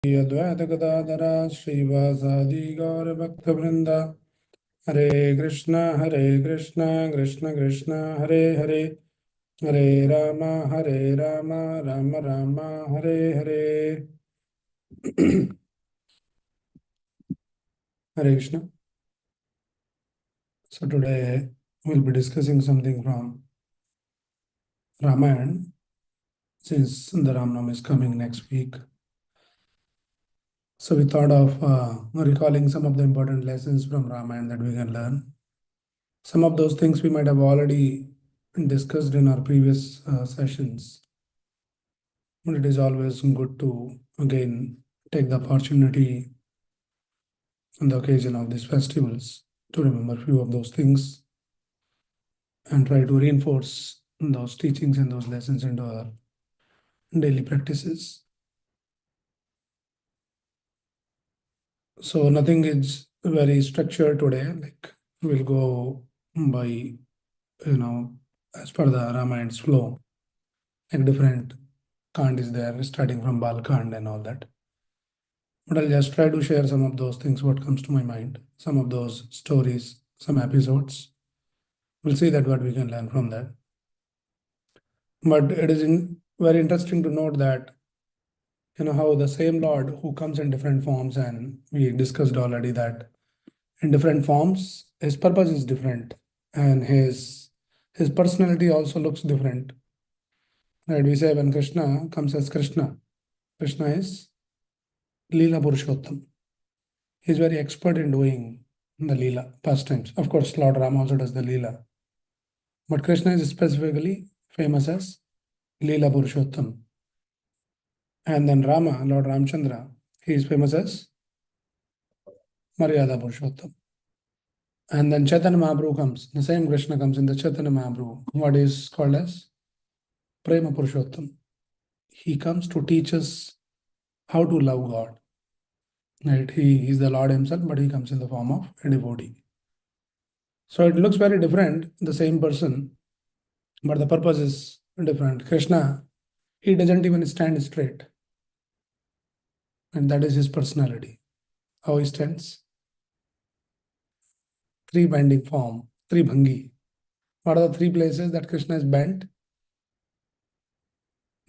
Advaita Gadadhara Srivasadi Gaura Bhakta Vrinda Hare Krishna Krishna Krishna Hare Hare Hare Rama Rama Rama Hare Hare Hare Krishna. So today we'll be discussing something from Ramayana, since the Ramnam is coming next week. So we thought of recalling some of the important lessons from Ramayana that we can learn. Some of those things we might have already discussed in our previous sessions, but it is always good to again take the opportunity on the occasion of these festivals to remember a few of those things and try to reinforce those teachings and those lessons into our daily practices. So nothing is very structured today. Like we'll go by, as per the Ramayan's flow, like different Kand is there, starting from Balkand and all that. But I'll just try to share some of those things, what comes to my mind, some of those stories, some episodes. We'll see that what we can learn from that. But it is very interesting to note that, how the same Lord who comes in different forms, and we discussed already that in different forms, his purpose is different, and his personality also looks different. Right? We say when Krishna comes as Krishna, Krishna is Leela Purushottam. He's very expert in doing the Leela pastimes. Of course, Lord Rama also does the Leela. But Krishna is specifically famous as Leela Purushottam. And then Rama, Lord Ramchandra, he is famous as Maryada Purushottam. And then Chaitanya Mahaprabhu comes. The same Krishna comes in the Chaitanya Mahaprabhu, what is called as Prema Purushottam. He comes to teach us how to love God. Right? He is the Lord himself, but he comes in the form of a devotee. So it looks very different, the same person, but the purpose is different. Krishna, he doesn't even stand straight. And that is his personality. How he stands? Three bending form, three bhangi. What are the three places that Krishna is bent?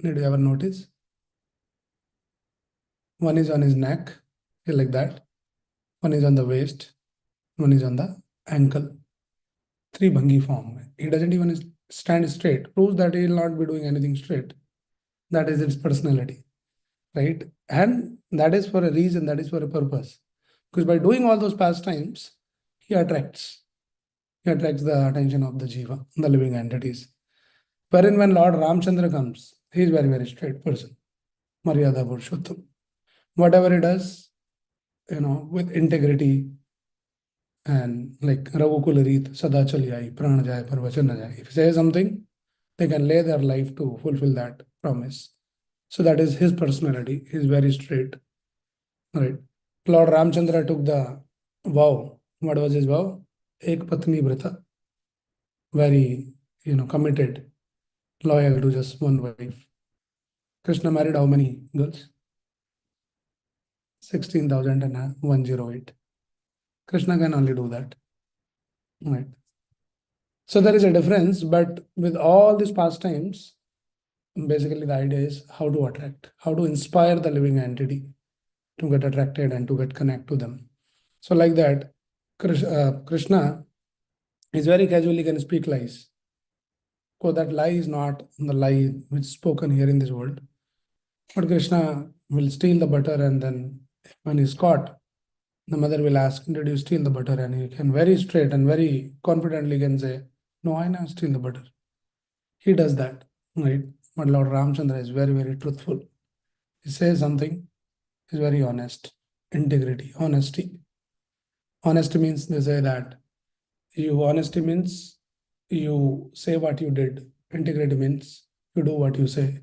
Did you ever notice? One is on his neck, like that. One is on the waist. One is on the ankle. Three bhangi form. He doesn't even stand straight. Proves that he will not be doing anything straight. That is his personality, right? And that is for a reason. That is for a purpose. Because by doing all those pastimes, he attracts. He attracts the attention of the jiva, the living entities. Wherein when Lord Ramchandra comes, he is very, very straight person. Maryada Purushottam. Whatever he does, with integrity and like Raghukul Reet, Sadachal Jai, Prana Jai, Parvachan Jai. If he says something, they can lay their life to fulfill that promise. So that is his personality. He is very straight. Right. Lord Ramchandra took the vow. What was his vow? Ek Patni Vrata. Very, committed, loyal to just one wife. Krishna married how many girls? 16,108. Krishna can only do that. Right. So there is a difference, but with all these pastimes, basically the idea is how to attract, how to inspire the living entity to get attracted and to get connect to them. So like that, Krishna is very casually can speak lies. So that lie is not the lie which is spoken here in this world. But Krishna will steal the butter, and then when he's caught, the mother will ask, "Did you steal the butter?" And he can very straight and very confidently can say, "No, I never steal the butter." He does that, right? But Lord Ramchandra is very, very truthful. He says something, he's very honest. Integrity, honesty. Honesty means they say that honesty means you say what you did. Integrity means you do what you say.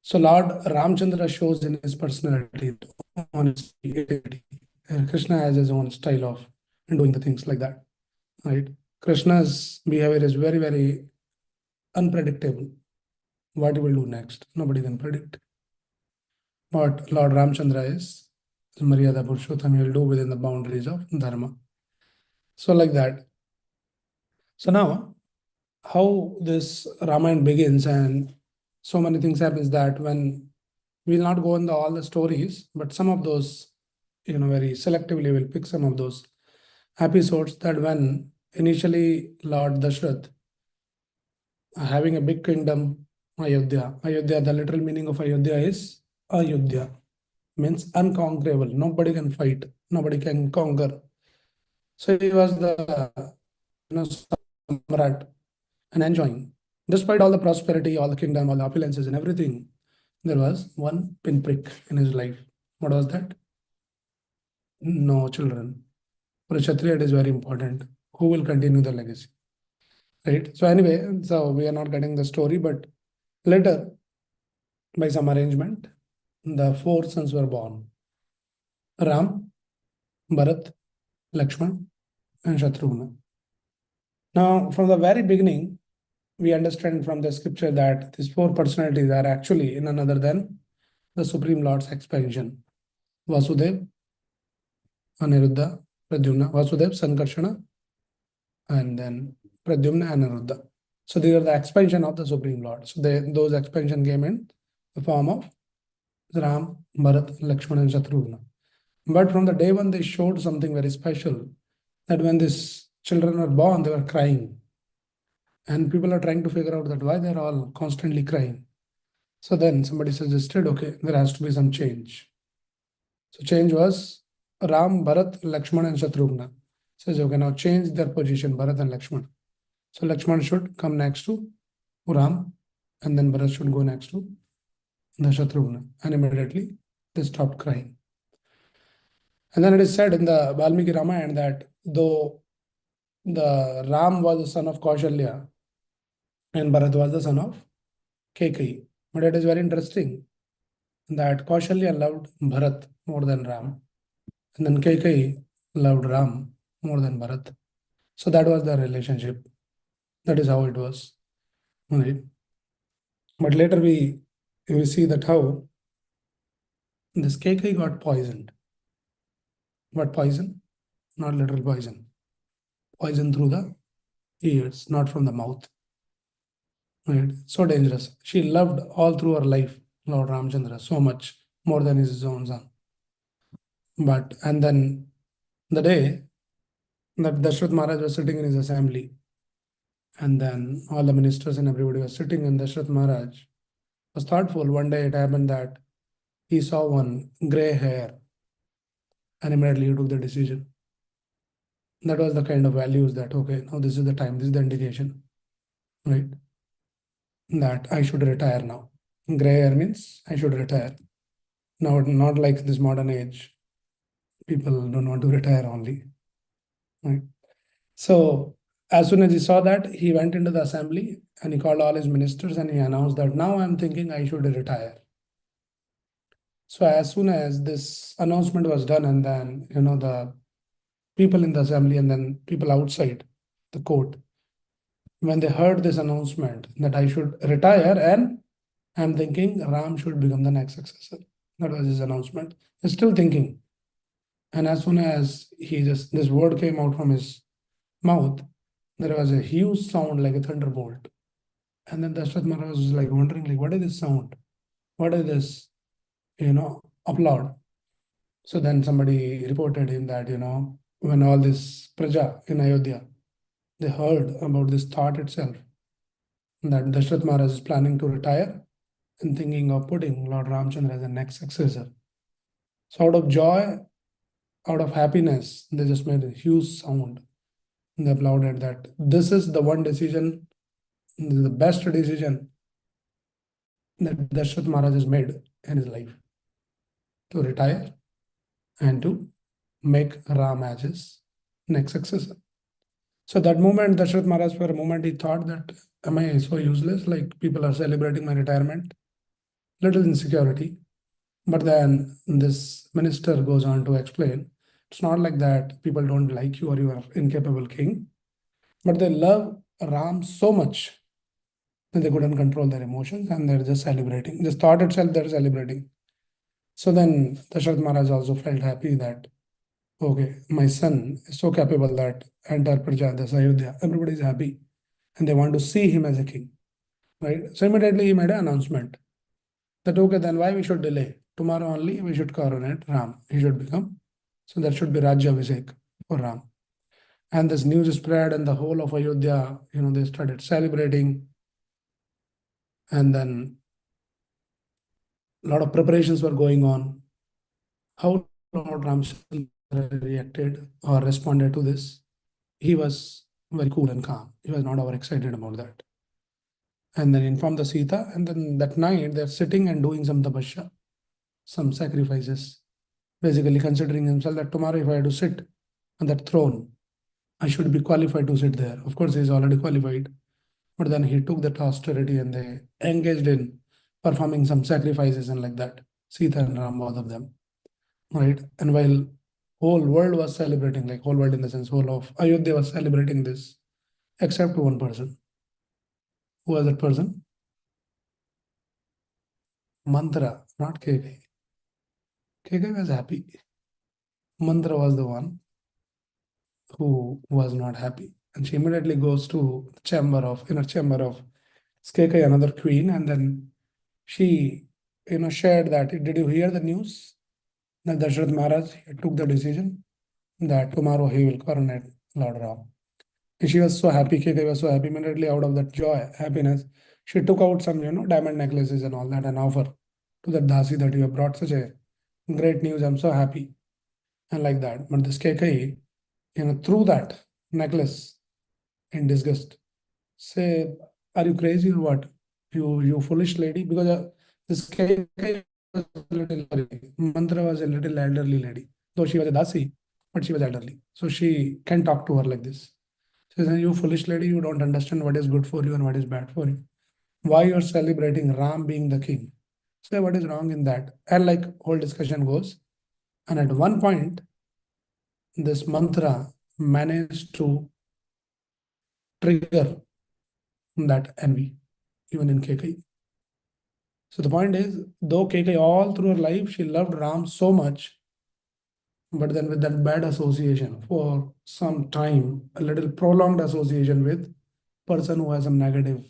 So Lord Ramchandra shows in his personality honesty, integrity. And Krishna has his own style of doing the things like that. Right? Krishna's behavior is very, very unpredictable. What he will do next, nobody can predict. what Lord Ramchandra is Maryada Purushottam, he will do within the boundaries of Dharma. So, like that. So, now how this Ramayana begins, and so many things happens that when we'll not go into all the stories, but some of those, very selectively we'll pick some of those episodes that when initially Lord Dashrath having a big kingdom, Ayodhya. Ayodhya, the literal meaning of Ayodhya is Ayodhya, means unconquerable. Nobody can fight, nobody can conquer. So he was the Samrat and enjoying. Despite all the prosperity, all the kingdom, all the opulences and everything, there was one pinprick in his life. What was that? No children. For a Kshatriya, it is very important. Who will continue the legacy? Right? So anyway, so we are not getting the story, but later, by some arrangement, the four sons were born: Ram, Bharat, Lakshman, and Shatrughna. Now, from the very beginning, we understand from the scripture that these four personalities are actually none other than the Supreme Lord's expansion: Vasudev, Aniruddha, Pradyumna, Vasudev, Sankarshana, and then Pradyumna and Aniruddha. So these are the expansion of the Supreme Lord. So those expansion came in the form of Ram, Bharat, Lakshman, and Shatrughna. But from the day one, they showed something very special, that when these children were born, they were crying. And people are trying to figure out that why they're all constantly crying. So then somebody suggested, okay, there has to be some change. So change was Ram, Bharat, Lakshman, and Shatrughna. Says, okay, now change their position, Bharat and Lakshman. So Lakshman should come next to Ram, and then Bharat should go next to the Shatrughna. And immediately they stopped crying. And then it is said in the Valmiki Ramayana that though the Ram was the son of Kaushalya and Bharat was the son of Kekai. But it is very interesting that Kaushalya loved Bharat more than Ram, and then Kekai loved Ram more than Bharat. So that was the relationship. That is how it was. Right? But later we see that how this Kekai got poisoned. What poison? Not literal poison. Poison through the ears, not from the mouth. Right? So dangerous. She loved all through her life Lord Ramchandra so much, more than his own son. But and then the day that Dashrath Maharaj was sitting in his assembly, and then all the ministers and everybody was sitting, and Dashrath Maharaj was thoughtful. One day it happened that he saw one gray hair, and immediately he took the decision. That was the kind of values that, okay, now this is the time, this is the indication, right? That I should retire now. Gray hair means I should retire. Now, not like this modern age, people don't want to retire only, right? So as soon as he saw that, he went into the assembly and he called all his ministers and he announced that now I'm thinking I should retire. So as soon as this announcement was done, and then the people in the assembly and then people outside the court, when they heard this announcement that I should retire and I'm thinking Ram should become the next successor. That was his announcement. He's still thinking. And as soon as this word came out from his mouth, there was a huge sound like a thunderbolt. And then Dashrath Maharaj was like wondering, like, what is this sound? What is this, applaud? So then somebody reported him that, when all this praja in Ayodhya, they heard about this thought itself, that Dashrath Maharaj is planning to retire and thinking of putting Lord Ramchandra as the next successor. So out of joy, out of happiness, they just made a huge sound. And they applauded that this is the one decision, the best decision that Dashrath Maharaj has made in his life, to retire and to make Ram as his next successor. So that moment, Dashrath Maharaj, for a moment, he thought that, am I so useless? Like people are celebrating my retirement. Little insecurity. But then this minister goes on to explain, it's not like that people don't like you or you are incapable king, but they love Ram so much that they couldn't control their emotions and they're just celebrating. This thought itself, they're celebrating. So then Dasharath Maharaj also felt happy that, okay, my son is so capable that entire Praja, this Ayodhya, everybody is happy and they want to see him as a king, right? So immediately he made an announcement that, okay, then why we should delay? Tomorrow only we should coronate Ram. He should become. So that should be Rajya Abhishek for Ram. And this news spread and the whole of Ayodhya, they started celebrating. And then a lot of preparations were going on. How Lord Ramchandra reacted or responded to this? He was very cool and calm. He was not overexcited about that. And then informed the Sita, and then that night they're sitting and doing some tapasya, some sacrifices, basically considering himself that tomorrow if I had to sit on that throne, I should be qualified to sit there. Of course, he's already qualified, but then he took that austerity and they engaged in performing some sacrifices and like that. Sita and Ram, both of them, right? And while whole world was celebrating, like whole world in the sense whole of Ayodhya was celebrating this, except one person. Who was that person? Mantra, not KK. KK was happy. Mantra was the one who was not happy. And she immediately goes to the inner chamber of KK, another queen, and then she, shared that, did you hear the news? That Dashrath Maharaj took the decision that tomorrow he will coronate Lord Ram. And she was so happy, KK was so happy, immediately out of that joy, happiness, she took out some, diamond necklaces and all that and offer to the Dasi that you have brought such a great news. I'm so happy. And like that. But this KK, threw that necklace in disgust. Say, are you crazy or what? You foolish lady. Because this KK was a little Mantra was a little elderly lady. Though she was a Dasi, but she was elderly. So she can talk to her like this. She says, you foolish lady, you don't understand what is good for you and what is bad for you. Why you're celebrating Ram being the king? So what is wrong in that? And like whole discussion goes. And at one point, this mantra managed to trigger that envy, even in KK. So the point is, though KK all through her life, she loved Ram so much, but then with that bad association for some time, a little prolonged association with person who has some negative,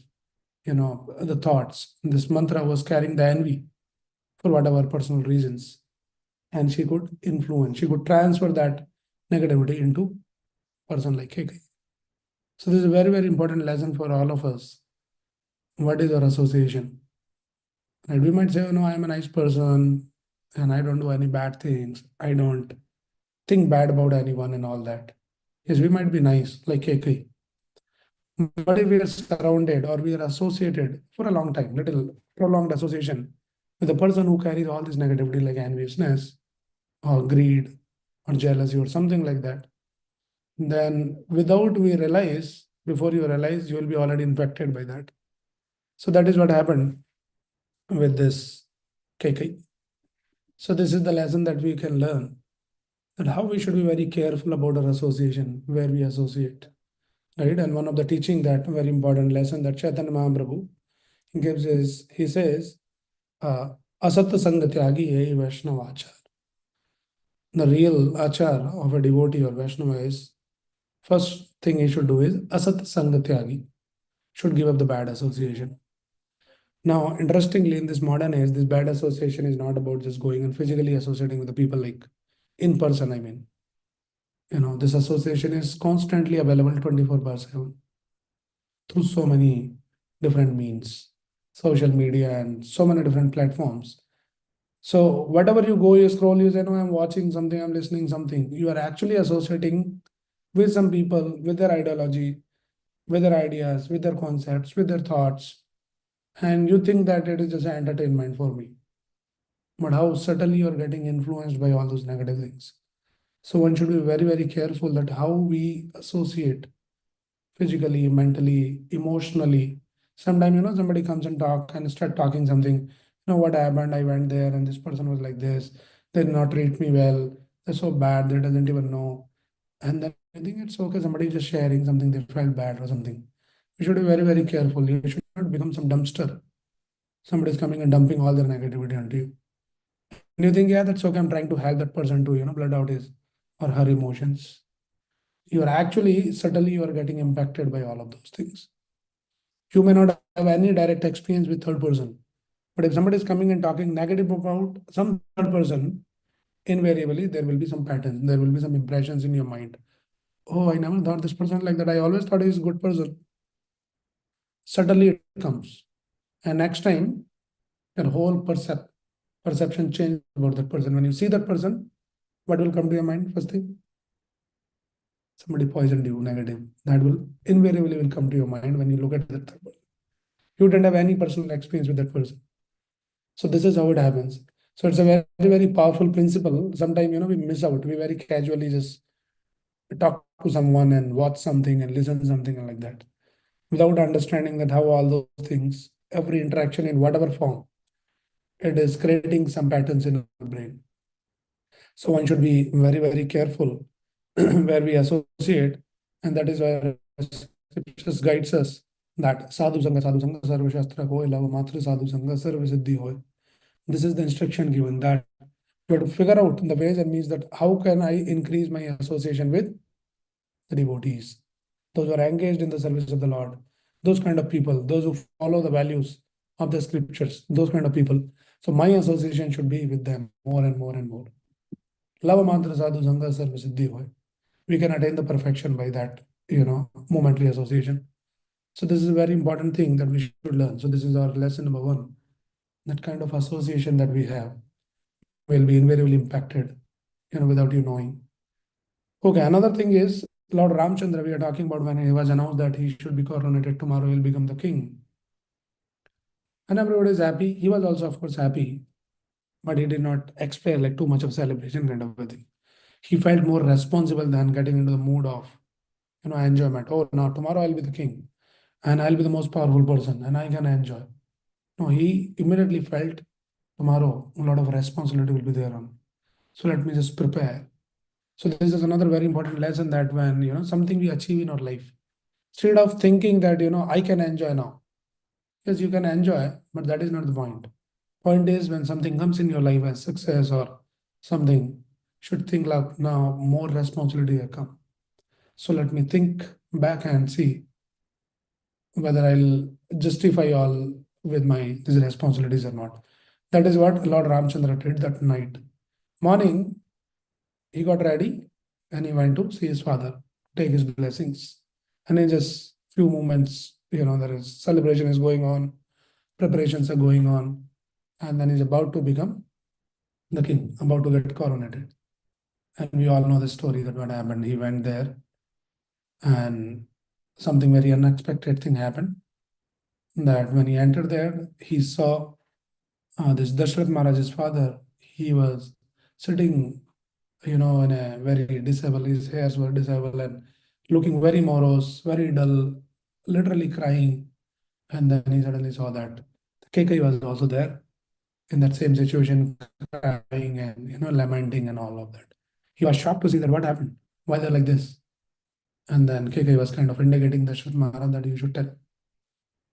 the thoughts. This mantra was carrying the envy for whatever personal reasons. And she could influence, she could transfer that negativity into person like KK. So this is a very, very important lesson for all of us. What is our association? Right? We might say, oh, no, I'm a nice person and I don't do any bad things. I don't think bad about anyone and all that. Yes, we might be nice, like KK. But if we are surrounded or we are associated for a long time, little prolonged association with a person who carries all this negativity like enviousness or greed or jealousy or something like that, then without we realize, before you realize, you will be already infected by that. So that is what happened with this KK. So this is the lesson that we can learn, that how we should be very careful about our association, where we associate, right? And one of the teaching, that very important lesson that Chaitanya Mahaprabhu gives is, he says, asat sanga tyagi hai Vaishnava achar. The real achar of a devotee or Vaishnava is, first thing he should do is asat sanga tyagi, should give up the bad association. Now, interestingly, in this modern age, this bad association is not about just going and physically associating with the people like in person, I mean. This association is constantly available 24/7 through so many different means, social media and so many different platforms. So whatever you go, you scroll, you say, no, I'm watching something, I'm listening something. You are actually associating with some people, with their ideology, with their ideas, with their concepts, with their thoughts. And you think that it is just entertainment for me. But how subtly you're getting influenced by all those negative things. So one should be very, very careful that how we associate physically, mentally, emotionally. Sometimes, somebody comes and talk and start talking something, what happened? I went there and this person was like this. They did not treat me well. They're so bad. They doesn't even know. And then I think it's okay. Somebody just sharing something, they felt bad or something. You should be very, very careful. You should not become some dumpster. Somebody's coming and dumping all their negativity onto you. you think, yeah, that's okay, I'm trying to help that person to, blurt out his or her emotions, you are actually subtly you are getting impacted by all of those things. You may not have any direct experience with third person, but if somebody is coming and talking negative about some third person, invariably there will be some patterns, there will be some impressions in your mind. Oh, I never thought this person like that. I always thought he's a good person. Suddenly it comes. And next time, your whole perception changes about that person. When you see that person, what will come to your mind? First thing, somebody poisoned you, negative. That will invariably will come to your mind when you look at that person. You don't have any personal experience with that person. So this is how it happens. So it's a very, very powerful principle. Sometimes, we miss out. We very casually just talk to someone and watch something and listen to something and like that, without understanding that how all those things, every interaction in whatever form, it is creating some patterns in our brain. So one should be very, very careful where we associate, and that is where scriptures guides us that sadhu sangha sarva shastra hoy, lava matra sadhu sangha sarva siddhi hoy. This is the instruction given that you have to figure out the ways and means that how can I increase my association with the devotees, those who are engaged in the service of the Lord, those kind of people, those who follow the values of the scriptures, those kind of people. So my association should be with them more and more and more. Lava mantra sadhu sangha sarva siddhi hoy. We can attain the perfection by that, momentary association. So this is a very important thing that we should learn. So this is our lesson number one. That kind of association that we have will be invariably impacted, without you knowing. Okay, another thing is Lord Ramchandra, we are talking about when he was announced that he should be coronated tomorrow, he'll become the king. And everybody is happy. He was also, of course, happy, but he did not expect like too much of celebration kind of a thing. He felt more responsible than getting into the mood of, enjoyment. Oh, now tomorrow I'll be the king and I'll be the most powerful person and I can enjoy. No, he immediately felt tomorrow a lot of responsibility will be there on. So let me just prepare. So this is another very important lesson that when, something we achieve in our life, instead of thinking that, I can enjoy now. Yes, you can enjoy, but that is not the point. Point is when something comes in your life as success or something, should think like now more responsibility will come. So let me think back and see whether I'll justify all with my these responsibilities or not. That is what Lord Ramchandra did that night. Morning, he got ready and he went to see his father, take his blessings. And in just few moments, there is celebration is going on, preparations are going on, and then he's about to become the king, about to get coronated. And we all know the story that what happened. He went there and something very unexpected thing happened. That when he entered there, he saw this Dashrath Maharaj's father. He was sitting, in a very disabled, his hairs were disabled and looking very morose, very dull, literally crying. And then he suddenly saw that KK was also there in that same situation, crying and lamenting and all of that. He was shocked to see that what happened, why they're like this. And then KK was kind of indicating the Dashrath Maharaj that you should tell.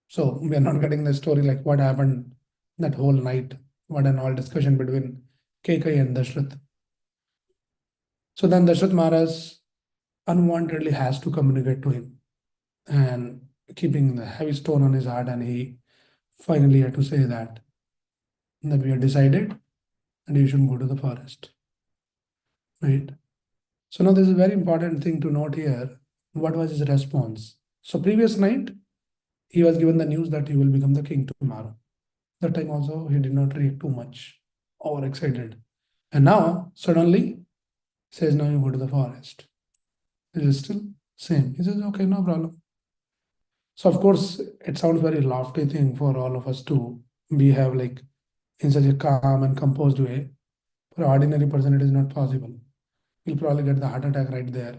So we are not getting the story like what happened that whole night, what an all discussion between KK and Dashrath. So then Dashrath Maharaj unwantedly has to communicate to him and keeping the heavy stone on his heart, and he finally had to say that we have decided and you should go to the forest. Right. So now this is a very important thing to note here. What was his response? So previous night, he was given the news that he will become the king tomorrow. That time also he did not react too much, overexcited. And now suddenly says, now you go to the forest. It is still same. He says, okay, no problem. So of course, it sounds very lofty thing for all of us to behave like in such a calm and composed way. For an ordinary person, it is not possible. You'll probably get the heart attack right there.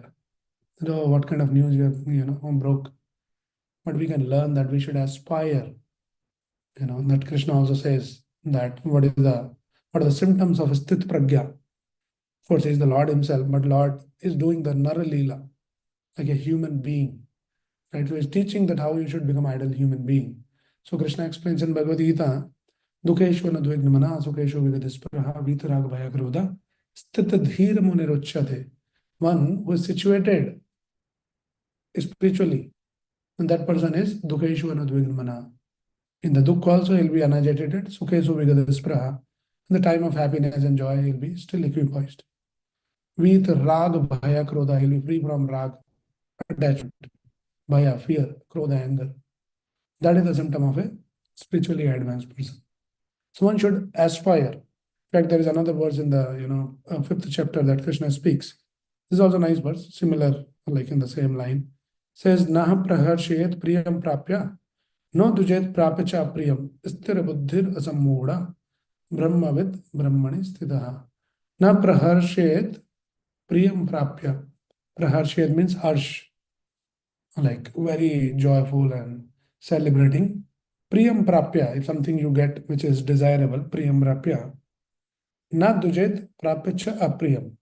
So what kind of news you have, broke. But we can learn that we should aspire. That Krishna also says that what are the symptoms of a sthit pragya? Of course, he is the Lord himself, but Lord is doing the Nara Leela like a human being. Right? So he's teaching that how you should become ideal human being. So Krishna explains in Bhagavad Gita दुखेषु अनुद्विग्नमनः सुखेषु विगतस्पृहः वीतरागभयक्रोधः स्थितधीरमुनिरुच्यते. One who is situated spiritually, and that person is dukheshu anudvignamana. In the dukh also he'll be unagitated, sukhesu vigadaspraha. In the time of happiness and joy, he'll be still equipoised. With rag, bhaya, krodha, he'll be free from rag, attachment, bhaya, fear, krodha, anger. That is the symptom of a spiritually advanced person. So one should aspire. In fact, there is another verse in the fifth chapter that Krishna speaks. This is also a nice verse, similar, like in the same line. Says, Naha praharshet priyam prapya, no dujet prapacha priyam, sthira buddhir asammoda, brahmavid brahmani sthidaha. Na praharshet priyam prapya. Praharshet means harsh, like very joyful and celebrating. Priyam prapya, if something you get which is desirable, priyam prapya. Na dujet prapacha apriyam.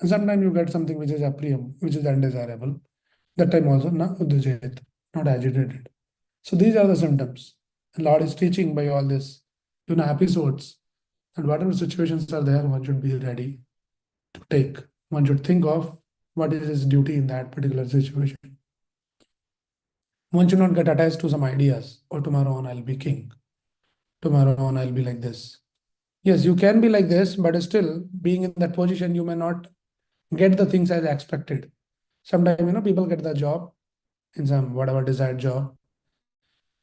And sometimes you get something which is apriyam, which is undesirable. That time also, na udujayat, not agitated. So these are the symptoms. And Lord is teaching by all this, episodes. And whatever situations are there, one should be ready to take. One should think of what is his duty in that particular situation. One should not get attached to some ideas. Or tomorrow on I'll be king. Tomorrow on I'll be like this. Yes, you can be like this, but still being in that position, you may not get the things as expected. Sometimes, people get the job in some whatever desired job.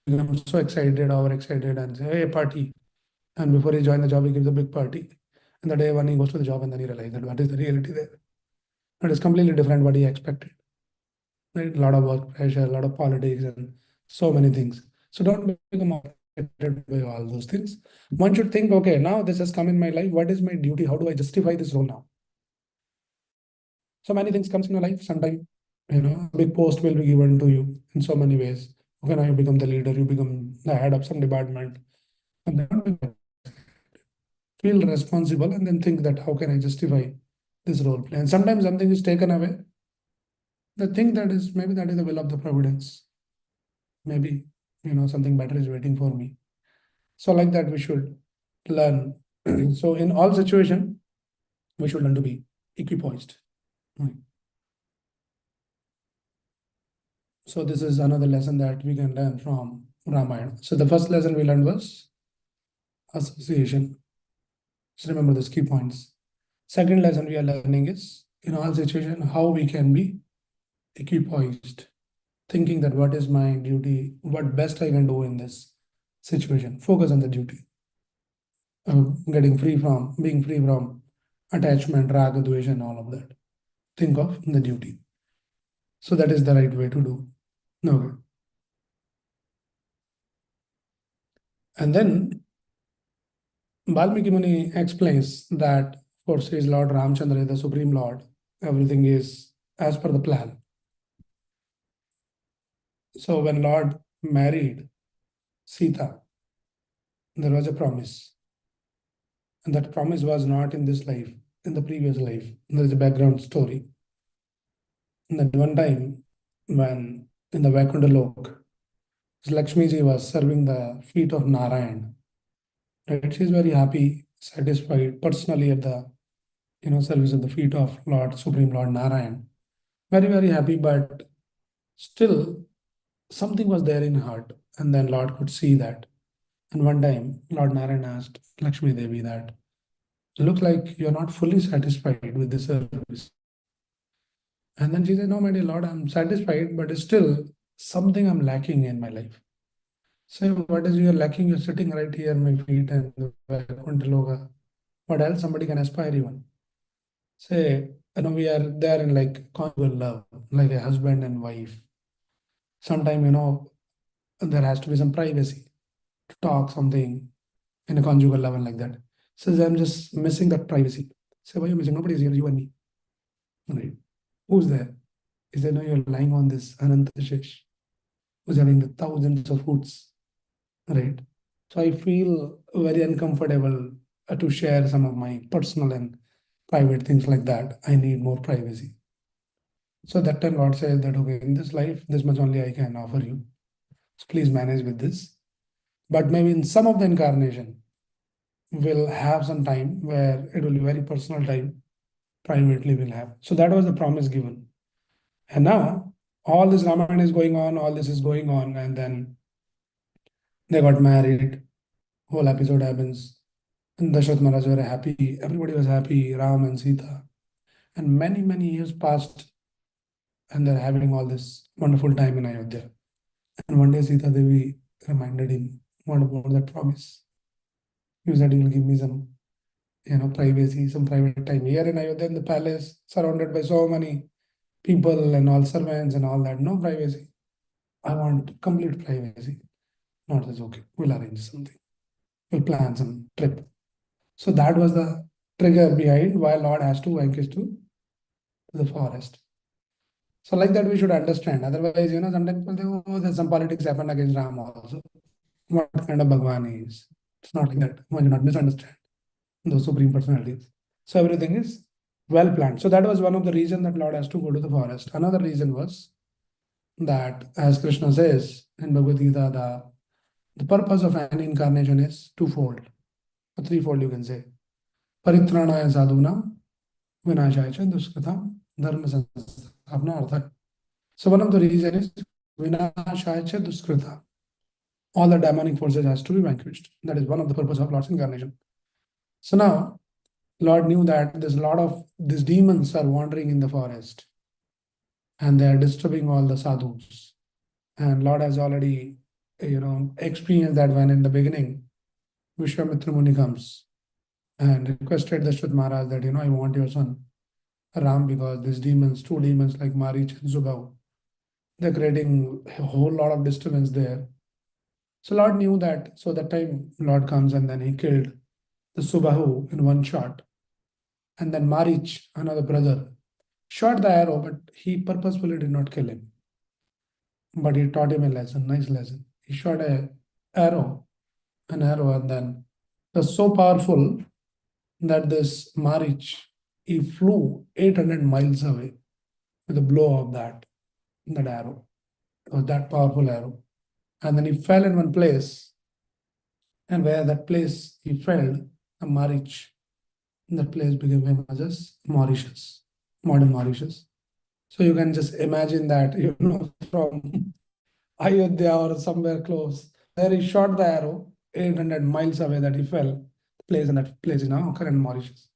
I'm so excited, overexcited, and say, hey, party. And before he joins the job, he gives a big party. And the day when he goes to the job, and then he realizes that what is the reality there. It is completely different what he expected. Right? A lot of work pressure, a lot of politics, and so many things. So don't become affected by all those things. One should think, okay, now this has come in my life. What is my duty? How do I justify this role now? So many things comes in your life. Sometimes, a big post will be given to you in so many ways. Okay, now you become the leader, you become the head of some department, and then feel responsible and then think that how can I justify this role play? And sometimes something is taken away. The thing that is maybe that is the will of the providence. Maybe something better is waiting for me. So like that we should learn. So in all situation, we should learn to be equipoised. Right. So this is another lesson that we can learn from Ramayana. So the first lesson we learned was association. Just remember these key points. Second lesson we are learning is in all situation how we can be equipoised, thinking that what is my duty, what best I can do in this situation. Focus on the duty. Being free from attachment, raga, dvesha, and all of that. Think of the duty. So that is the right way to do. Okay. And then Valmiki Muni explains that for says Lord Ramchandra, the Supreme Lord, everything is as per the plan. So when Lord married Sita, there was a promise. And that promise was not in this life, in the previous life. There is a background story. And that one time when in the Vaikuntha Lok, Lakshmiji was serving the feet of Narayan. Right? She is very happy, satisfied personally at the service at the feet of Lord Supreme Lord Narayan. Very, very happy, but still something was there in her heart. And then Lord could see that. And one time Lord Narayan asked Lakshmi Devi that, looks like you're not fully satisfied with this service. And then she said, no, my dear Lord, I'm satisfied, but still something I'm lacking in my life. So what is you're lacking? You're sitting right here at my feet and Vaikuntha Loka. What else somebody can aspire even? Say, we are there in like conjugal love, like a husband and wife. Sometime, there has to be some privacy to talk something in a conjugal level like that. Says, I'm just missing that privacy. Say, why are you missing? Nobody is here, you and me. Right? Who's there? Is there no you're lying on this Ananta Shesh, who's having the thousands of foods, right? So I feel very uncomfortable to share some of my personal and private things like that. I need more privacy. So that time Lord says that, okay, in this life, this much only I can offer you. So please manage with this. But maybe in some of the incarnation, will have some time where it will be very personal time, privately will have. So that was the promise given. And now all this Ramayana is going on, all this is going on, and then they got married. Whole episode happens. And Dashrath Maharaj were happy. Everybody was happy. Ram and Sita. And many years passed, and they're having all this wonderful time in Ayodhya. And one day Sita Devi reminded him, what about that promise? You said you will give me some, privacy, some private time here in Ayodhya in the palace, surrounded by so many people and all servants and all that. No privacy. I want complete privacy. Not this, okay. We'll arrange something. We'll plan some trip. So that was the trigger behind why Lord has to vanquish to the forest. So like that we should understand. Otherwise, sometimes people think, oh, there's some politics happen against Ram also. What kind of Bhagwan he is? It's not like that. One should not misunderstand those supreme personalities. So everything is well planned. So that was one of the reasons that Lord has to go to the forest. Another reason was that, as Krishna says in Bhagavad Gita, the purpose of an incarnation is twofold, or threefold, you can say. Paritranaya sadhunam, vinashaya cha duskritam, dharma samstapna artha. So one of the reasons is vinashaya cha duskrita. All the demonic forces has to be vanquished. That is one of the purpose of Lord's incarnation. So now, Lord knew that there's a lot of these demons are wandering in the forest and they are disturbing all the sadhus. And Lord has already, experienced that when in the beginning, Vishwamitra Muni comes and requested Dashrath Maharaj that, I want your son Ram because these demons, two demons like Marich and Subhahu, they're creating a whole lot of disturbance there. So Lord knew that. So that time Lord comes and then he killed the Subhahu in one shot. And then Marich, another brother, shot the arrow, but he purposefully did not kill him. But he taught him a lesson, nice lesson. He shot an arrow, and then it was so powerful that this Marich, he flew 800 miles away with a blow of that arrow. It was that powerful arrow. And then he fell in one place, and where that place he fell, the Marich, that place became famous as Mauritius, modern Mauritius. So you can just imagine that, from Ayodhya or somewhere close, there he shot the arrow 800 miles away that he fell, place and that place is now current Mauritius.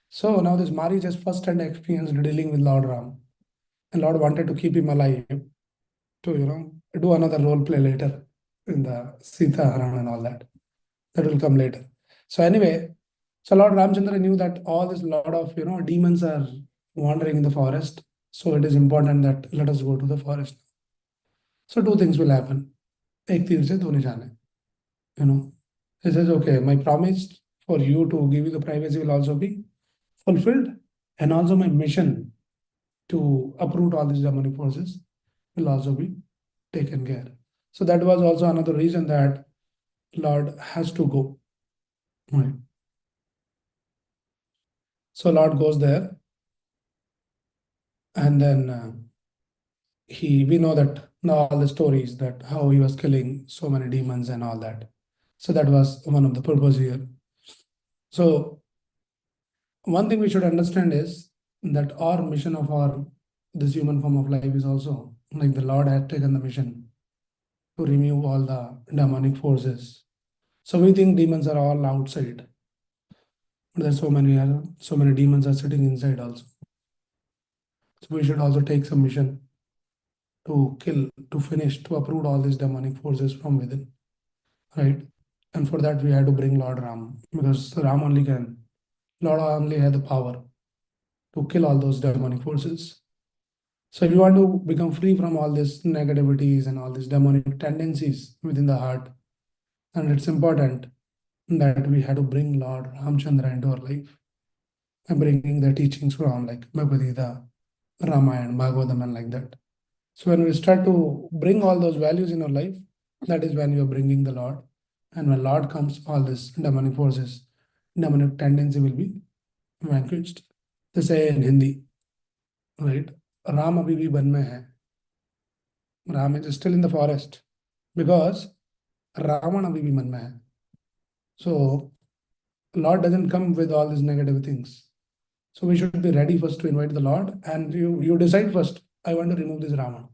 So now this Marich has first-hand experience dealing with Lord Ram. And Lord wanted to keep him alive to, do another role play later in the Sita Haran and all that. That will come later. So anyway, so Lord Ramchandra knew that all this lot of, demons are wandering in the forest. So it is important that let us go to the forest. So two things will happen. Ek tir se do nishane. He says, okay, my promise for you to give you the privacy will also be fulfilled. And also my mission to uproot all these demonic forces will also be taken care. So that was also another reason that Lord has to go. Right. So Lord goes there, and then we know that now all the stories that how he was killing so many demons and all that. So that was one of the purpose here. So one thing we should understand is that our mission of our this human form of life is also like the Lord had taken the mission to remove all the demonic forces. So we think demons are all outside. There's so many demons are sitting inside also. So we should also take some mission to kill, to finish, to uproot all these demonic forces from within, right? And for that we had to bring Lord Ram, because Lord only had the power to kill all those demonic forces. So if you want to become free from all these negativities and all these demonic tendencies within the heart, and it's important that we had to bring Lord Ramchandra into our life and bringing the teachings from like Bhagavad Gita, Ramayana, Bhagavatam, and like that. So when we start to bring all those values in our life, that is when we are bringing the Lord. And when Lord comes, all these demonic forces, demonic tendency will be vanquished. They say in Hindi, right? Ram abhi bhi ban mein hai. Ram is still in the forest because Ravan abhi bhi man mein hai. So Lord doesn't come with all these negative things. So we should be ready first to invite the Lord, and you decide first, I want to remove this Ravan.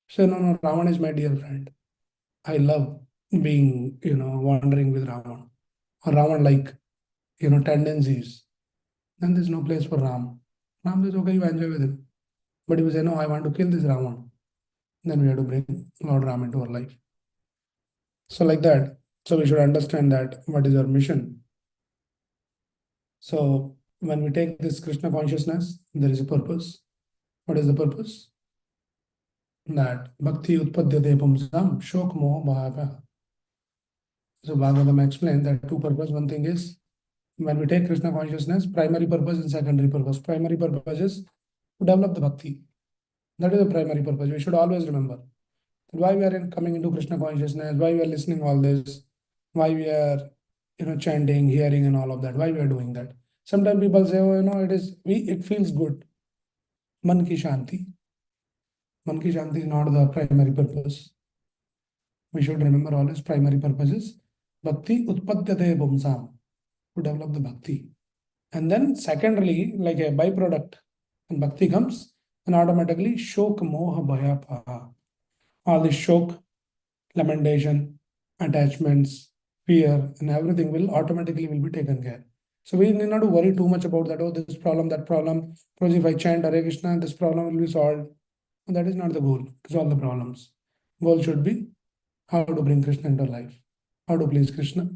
So no, no, Ravan is my dear friend. I love being, wandering with Ravan. Or Ravan like, tendencies. Then there's no place for Ram. Ram says, okay, you enjoy with him. But if you say, no, I want to kill this Ravan, then we have to bring Lord Ram into our life. So like that. So we should understand that what is our mission. So when we take this Krishna consciousness, there is a purpose. What is the purpose? That bhakti utpadyate pumsam shok moha bhava. So Bhagavatam explained that two purpose. One thing is when we take Krishna consciousness, primary purpose and secondary purpose. Primary purpose is to develop the bhakti. That is the primary purpose. We should always remember why we are coming into Krishna consciousness, why we are listening all this, why we are chanting, hearing, and all of that. Why we are doing that? Sometimes people say, oh, it feels good. Man ki shanti. Man ki shanti is not the primary purpose. We should remember always primary purposes. Bhakti utpadyate pumsam, to develop the bhakti. And then secondly, like a byproduct, when bhakti comes, then automatically shok moha bhaya paha. All this shok, lamentation, attachments, fear, and everything will be taken care. So we need not to worry too much about that. Oh, this problem, that problem. Because if I chant Hare Krishna, this problem will be solved. And that is not the goal to solve the problems. Goal should be how to bring Krishna into life, how to please Krishna.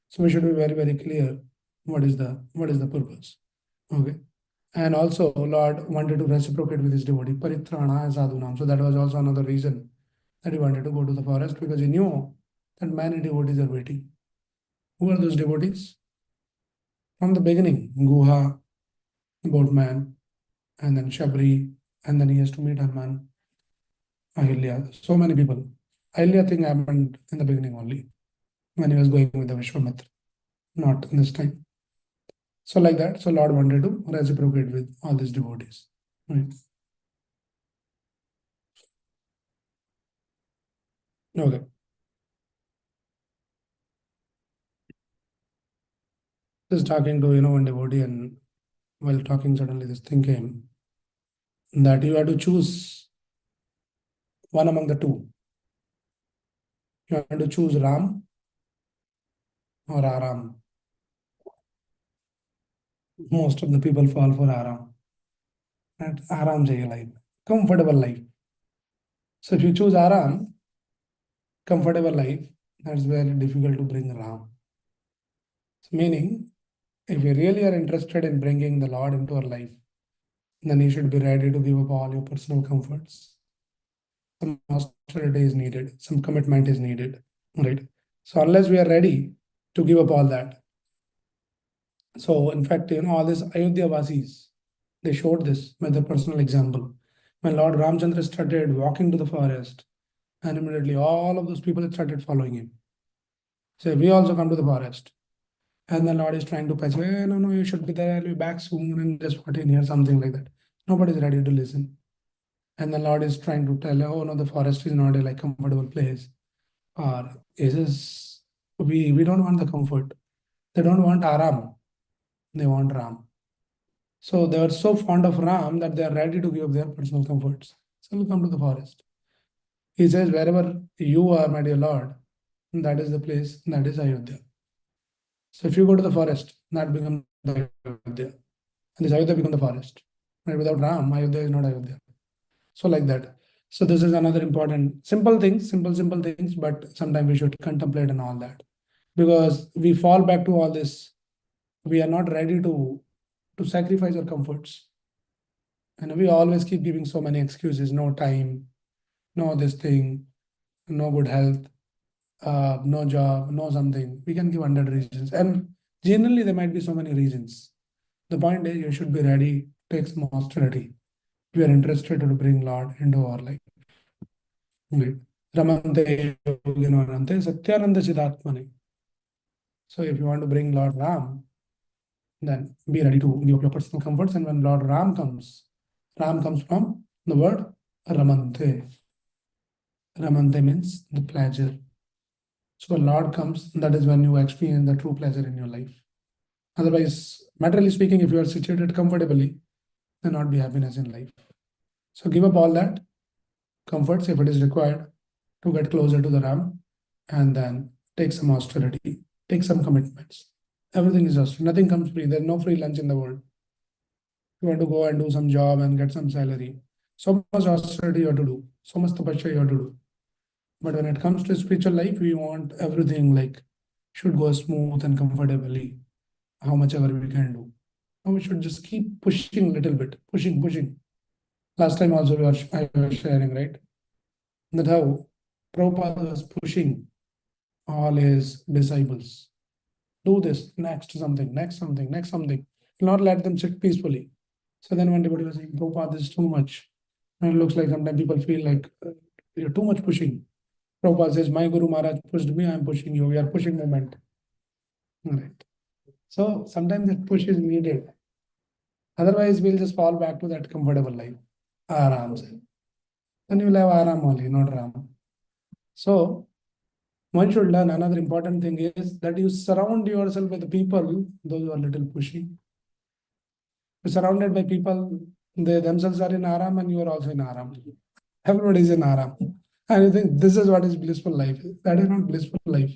So we should be very, very clear what is the purpose. Okay. And also Lord wanted to reciprocate with his devotee, Paritrana Sadhunam. So that was also another reason that he wanted to go to the forest, because he knew that many devotees are waiting. Who are those devotees? From the beginning, Guha, the boatman, and then Shabri, and then he has to meet Hanuman, Ahilya. So many people. Ahilya thing happened in the beginning only, when he was going with the Vishwamitra, not in this time. So like that, so Lord wanted to reciprocate with all these devotees. Right. Okay. Just talking to one devotee, and while talking, suddenly this thing came that you have to choose one among the two. You have to choose Ram or Aram. Most of the people fall for Aram. And Aram चाहिए life, comfortable life. So if you choose Aram, comfortable life, that's very difficult to bring Ram. So meaning, if you really are interested in bringing the Lord into our life, then you should be ready to give up all your personal comforts. Some austerity is needed, some commitment is needed, right? So unless we are ready to give up all that, so in fact, all these Ayodhya Vasis, they showed this with a personal example. When Lord Ramchandra started walking to the forest, and immediately all of those people started following him. So we also come to the forest. And the Lord is trying to patch, hey, no, no, you should be there, I'll be back soon, and just 14 years, something like that. Nobody is ready to listen. And the Lord is trying to tell, oh no, the forest is not a like comfortable place. Or is this we don't want the comfort. They don't want Aram. They want Ram. So they are so fond of Ram that they are ready to give up their personal comforts. So we come to the forest. He says, wherever you are, my dear Lord, that is the place, that is Ayodhya. So if you go to the forest, that becomes the Ayodhya. And this Ayodhya becomes the forest. Right? Without Ram, Ayodhya is not Ayodhya. So like that. So this is another important, simple things, simple things, but sometimes we should contemplate and all that. Because we fall back to all this. We are not ready to sacrifice our comforts. And we always keep giving so many excuses, no time, no this thing, no good health, no job, no something. We can give 100 reasons. And generally, there might be so many reasons. The point is, you should be ready to take some austerity. We are interested to bring Lord into our life. Right. Ramante Yoginanante Satyananda Chidatmane. So if you want to bring Lord Ram, then be ready to give up your personal comforts. And when Lord Ram comes from the word Ramante. Ramante means the pleasure. So Lord comes, that is when you experience the true pleasure in your life. Otherwise, materially speaking, if you are situated comfortably, there not be happiness in life. So give up all that comforts if it is required to get closer to the Ram, and then take some austerity, take some commitments. Everything is austerity. Nothing comes free. There's no free lunch in the world. You want to go and do some job and get some salary. So much austerity you have to do. So much tapasya you have to do. But when it comes to spiritual life, we want everything like should go smooth and comfortably, how much ever we can do. And we should just keep pushing a little bit, pushing, pushing. Last time also I was sharing, right? That how Prabhupada was pushing all his disciples. Do this, next something, next something, next something. Not let them sit peacefully. So then when everybody was saying, Prabhupada, this is too much. And it looks like sometimes people feel like you're too much pushing. Prabhupada says, my Guru Maharaj pushed me, I'm pushing you. We are pushing movement. Right. So sometimes that push is needed. Otherwise, we'll just fall back to that comfortable life. Aram se. Then you'll have Aram only, not Ram. So one should learn another important thing is that you surround yourself with people, those who are little pushy. You're surrounded by people, they themselves are in Aram and you are also in Aram. Everybody is in Aram. And you think this is what is blissful life. That is not blissful life.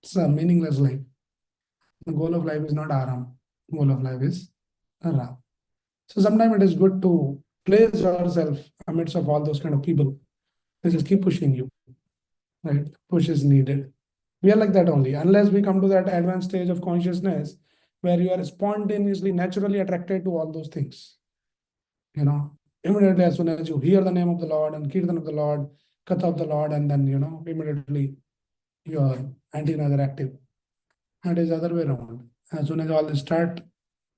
It's a meaningless life. The goal of life is not Aram. Goal of life is Ram. So sometimes it is good to place yourself amidst of all those kind of people. They just keep pushing you, right? Push is needed. We are like that only. Unless we come to that advanced stage of consciousness where you are spontaneously, naturally attracted to all those things. Immediately as soon as you hear the name of the Lord and Kirtan of the Lord, Katha of the Lord, and then, immediately your antennas are active. And it is other way around. As soon as all this start,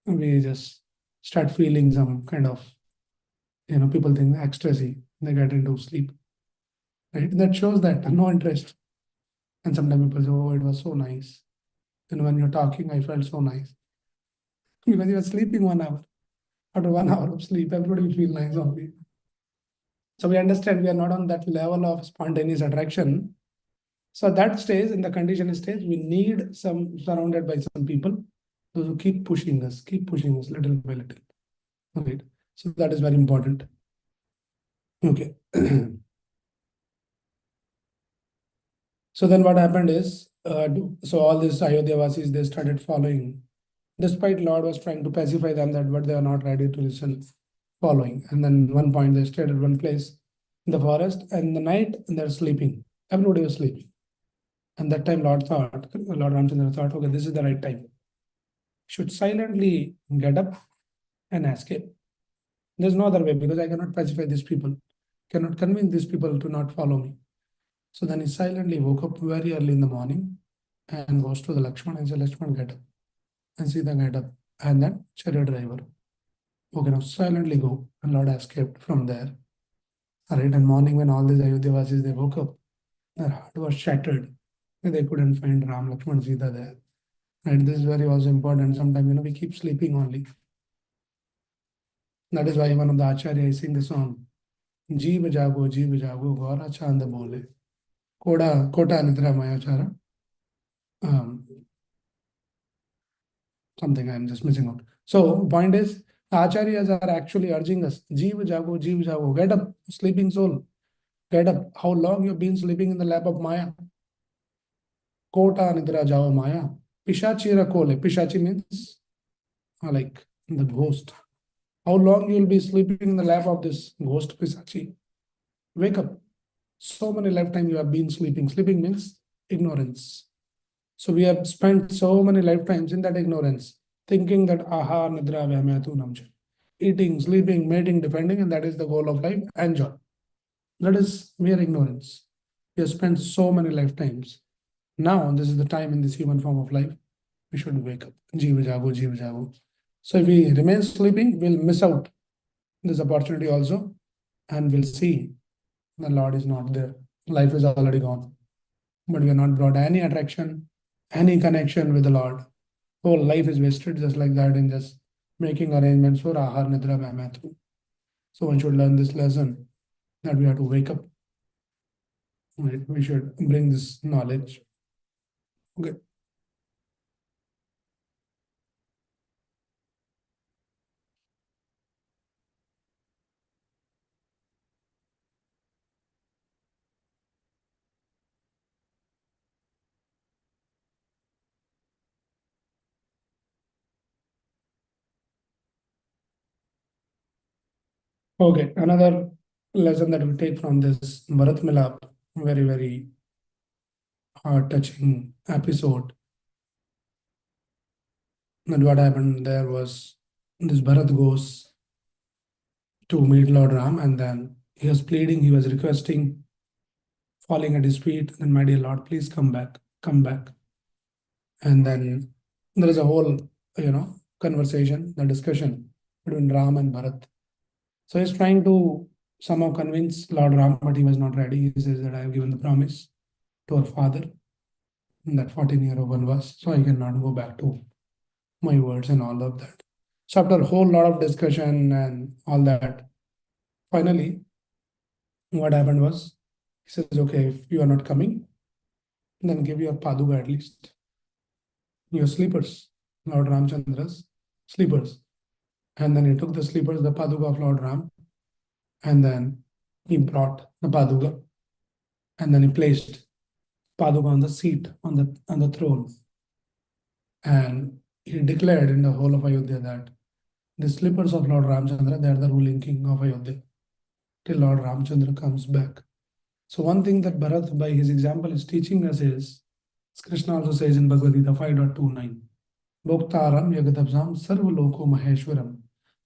we just start feeling some kind of, people think ecstasy, they get into sleep. Right? That shows that no interest. And sometimes people say, oh, it was so nice. And when you're talking, I felt so nice. Because you are sleeping 1 hour. After 1 hour of sleep, everybody will feel nice only. So we understand we are not on that level of spontaneous attraction. So at that stage, in the conditioned stage, we need some surrounded by some people, those who keep pushing us little by little. Okay. So that is very important. Okay. So then what happened is, so all these Ayodhya Vasis, they started following, despite Lord was trying to pacify them that but they are not ready to listen, following. And then one point they stayed at one place in the forest, and in the night they're sleeping. Everybody was sleeping. And that time Lord Ramchandra thought, okay, this is the right time. Should silently get up and escape. There's no other way because I cannot pacify these people, cannot convince these people to not follow me. So then he silently woke up very early in the morning and goes to the Lakshman and said, Lakshman, get up. And Sita get up. And then chariot driver, okay, now silently go. And Lord escaped from there. All right, and morning when all these Ayodhya they woke up, their heart was shattered. They couldn't find Ram, Lakshman, Sita there. Right, this is very also important. Sometimes, we keep sleeping only. That is why one of the Acharya is sing the song, Jeev jago, Gora Chand bole. Kota Nidra Mayachara. Something I'm just missing out. So point is, the acharyas are actually urging us, Jeev jago, get up, sleeping soul, get up. How long you've been sleeping in the lap of Maya? Kota nidra jao Maya. Pishachi rakole. Pishachi means like the ghost. How long you'll be sleeping in the lap of this ghost Pisachi? Wake up. So many lifetime you have been sleeping. Sleeping means ignorance. So we have spent so many lifetimes in that ignorance, thinking that aha nidra vyamyatu namcha. Eating, sleeping, mating, defending, and that is the goal of life. Enjoy. That is mere ignorance. We have spent so many lifetimes. Now, this is the time in this human form of life. We should wake up. Jeeva jago, jeeva jago. So if we remain sleeping, we'll miss out this opportunity also, and we'll see the Lord is not there. Life is already gone. But we have not brought any attraction, any connection with the Lord. Whole life is wasted just like that in just making arrangements for ahar, nidra, vamatu. So one should learn this lesson that we have to wake up. Right? We should bring this knowledge. Okay. Okay, another lesson that we take from this Bharat Milap, very, very heart-touching episode. And what happened there was this Bharat goes to meet Lord Ram, and then he was pleading, he was requesting, falling at his feet, and my dear Lord, please come back, come back. And then there is a whole, conversation, the discussion between Ram and Bharat. So he's trying to somehow convince Lord Ram, but he was not ready. He says that I have given the promise to our father in that 14-year of Vanvas, so I cannot go back to my words and all of that. So after a whole lot of discussion and all that, finally, what happened was he says, okay, if you are not coming, then give your paduka at least, your sleepers, Lord Ramchandra's sleepers. And then he took the sleepers, the paduka of Lord Ram, and then he brought the paduka, and then he placed paduka on the seat, on the throne. And he declared in the whole of Ayodhya that the slippers of Lord Ramchandra, they are the ruling king of Ayodhya till Lord Ramchandra comes back. So one thing that Bharat, by his example, is teaching us is, as Krishna also says in Bhagavad Gita 5.29, Bhoktaram Yagatabsam Sarvaloko Maheshwaram.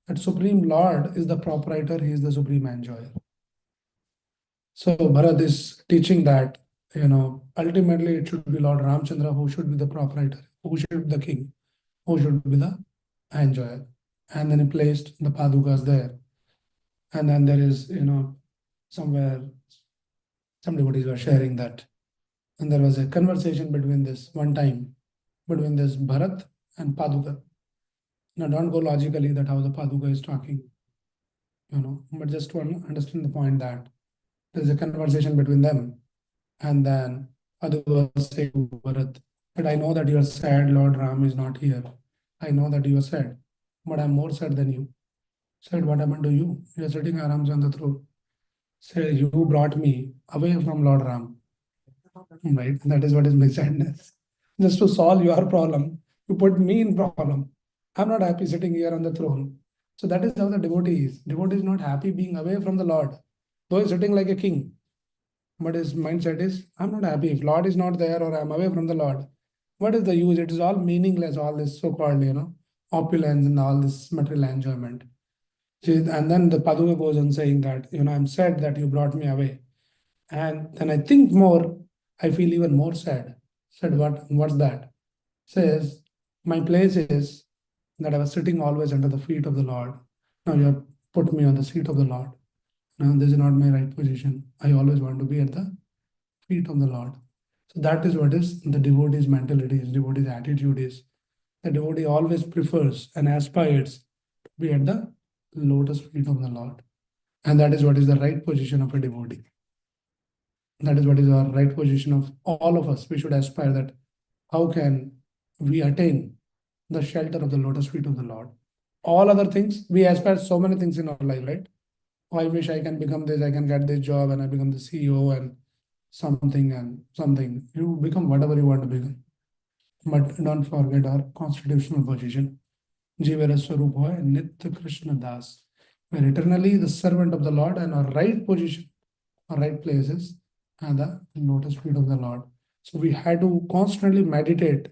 That Supreme Lord is the proprietor, he is the supreme enjoyer. So Bharat is teaching that, ultimately it should be Lord Ramchandra who should be the proprietor, who should be the king, who should be the enjoyer. And then he placed the padukas there. And then there is, somewhere some devotees were sharing that. And there was a conversation between this one time, between this Bharat and Paduka. Now don't go logically that how the Paduka is talking, but just to understand the point that there's a conversation between them. And then Paduka was saying to Bharat, but I know that you are sad, Lord Ram is not here. I know that you are sad, but I'm more sad than you. Said, what happened to you? You are sitting Aram's on the throne. Say, you brought me away from Lord Ram, right? That is what is my sadness. Just to solve your problem, you put me in problem. I'm not happy sitting here on the throne. So that is how the devotee is. Devotee is not happy being away from the Lord, though he's sitting like a king. But his mindset is, I'm not happy. If Lord is not there or I'm away from the Lord, what is the use? It is all meaningless, all this so-called, opulence and all this material enjoyment. And then the Paduka goes on saying that, I'm sad that you brought me away. And then I think more, I feel even more sad. Said, what's that? Says, my place is that I was sitting always under the feet of the Lord. Now you have put me on the seat of the Lord. Now this is not my right position. I always want to be at the feet of the Lord. So that is what is the devotee's mentality, is devotee's attitude is. The devotee always prefers and aspires to be at the lotus feet of the Lord. And that is what is the right position of a devotee. That is what is our right position of all of us. We should aspire that how can we attain the shelter of the lotus feet of the Lord. All other things, we aspire so many things in our life, right? Oh, I wish I can become this, I can get this job and I become the CEO and something. You become whatever you want to become. But don't forget our constitutional position. Jivara Swarup Hoy, Nitya Krishna Das. We are eternally the servant of the Lord, and our right position, our right places, and the lotus feet of the Lord. So we had to constantly meditate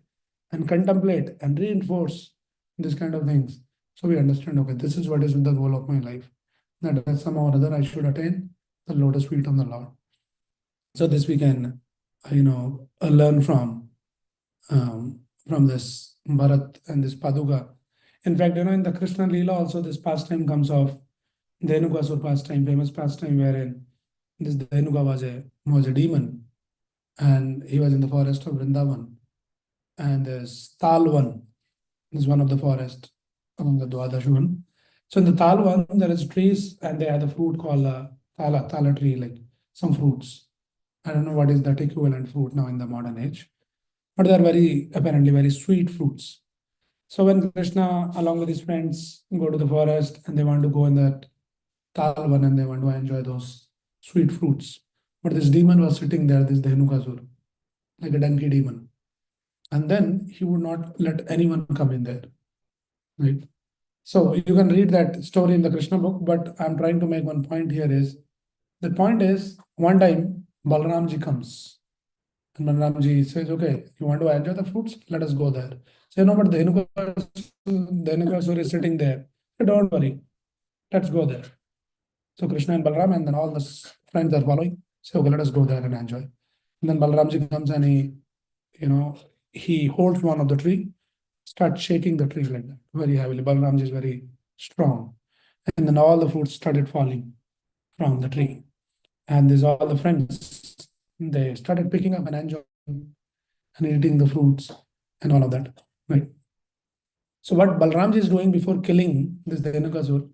and contemplate and reinforce these kind of things. So we understand, okay, this is what is the goal of my life. That somehow or other I should attain the lotus feet of the Lord. So this we can, learn from this Bharat and this Paduka. In fact, in the Krishna Leela also this pastime comes of Dhenukasur pastime, famous pastime wherein this Dhenuka was a demon, and he was in the forest of Vrindavan. And there's Talvan is one of the forest among the Dwadashavan. So in the Talvan, there is trees and they have the fruit called tala tree, like some fruits. I don't know what is that equivalent fruit now in the modern age, but they are apparently very sweet fruits. So when Krishna, along with his friends, go to the forest and they want to go in that Talvan and they want to enjoy those sweet fruits. But this demon was sitting there, this Dhenukasur, like a donkey demon. And then he would not let anyone come in there, right? So you can read that story in the Krishna book, but I'm trying to make one point here is the point is one time Balramji comes and Balramji says, okay, you want to enjoy the fruits? Let us go there. So no, but the is sitting there. So don't worry, let's go there. So Krishna and Balram and then all the friends are following. So okay, let us go there and enjoy. And then Balramji comes and he holds one of the tree, starts shaking the tree like that very heavily. Balramji is very strong. And then all the fruits started falling from the tree. And these all the friends, they started picking up and enjoying and eating the fruits and all of that. Right. So what Balramji is doing before killing this Dhenukasur,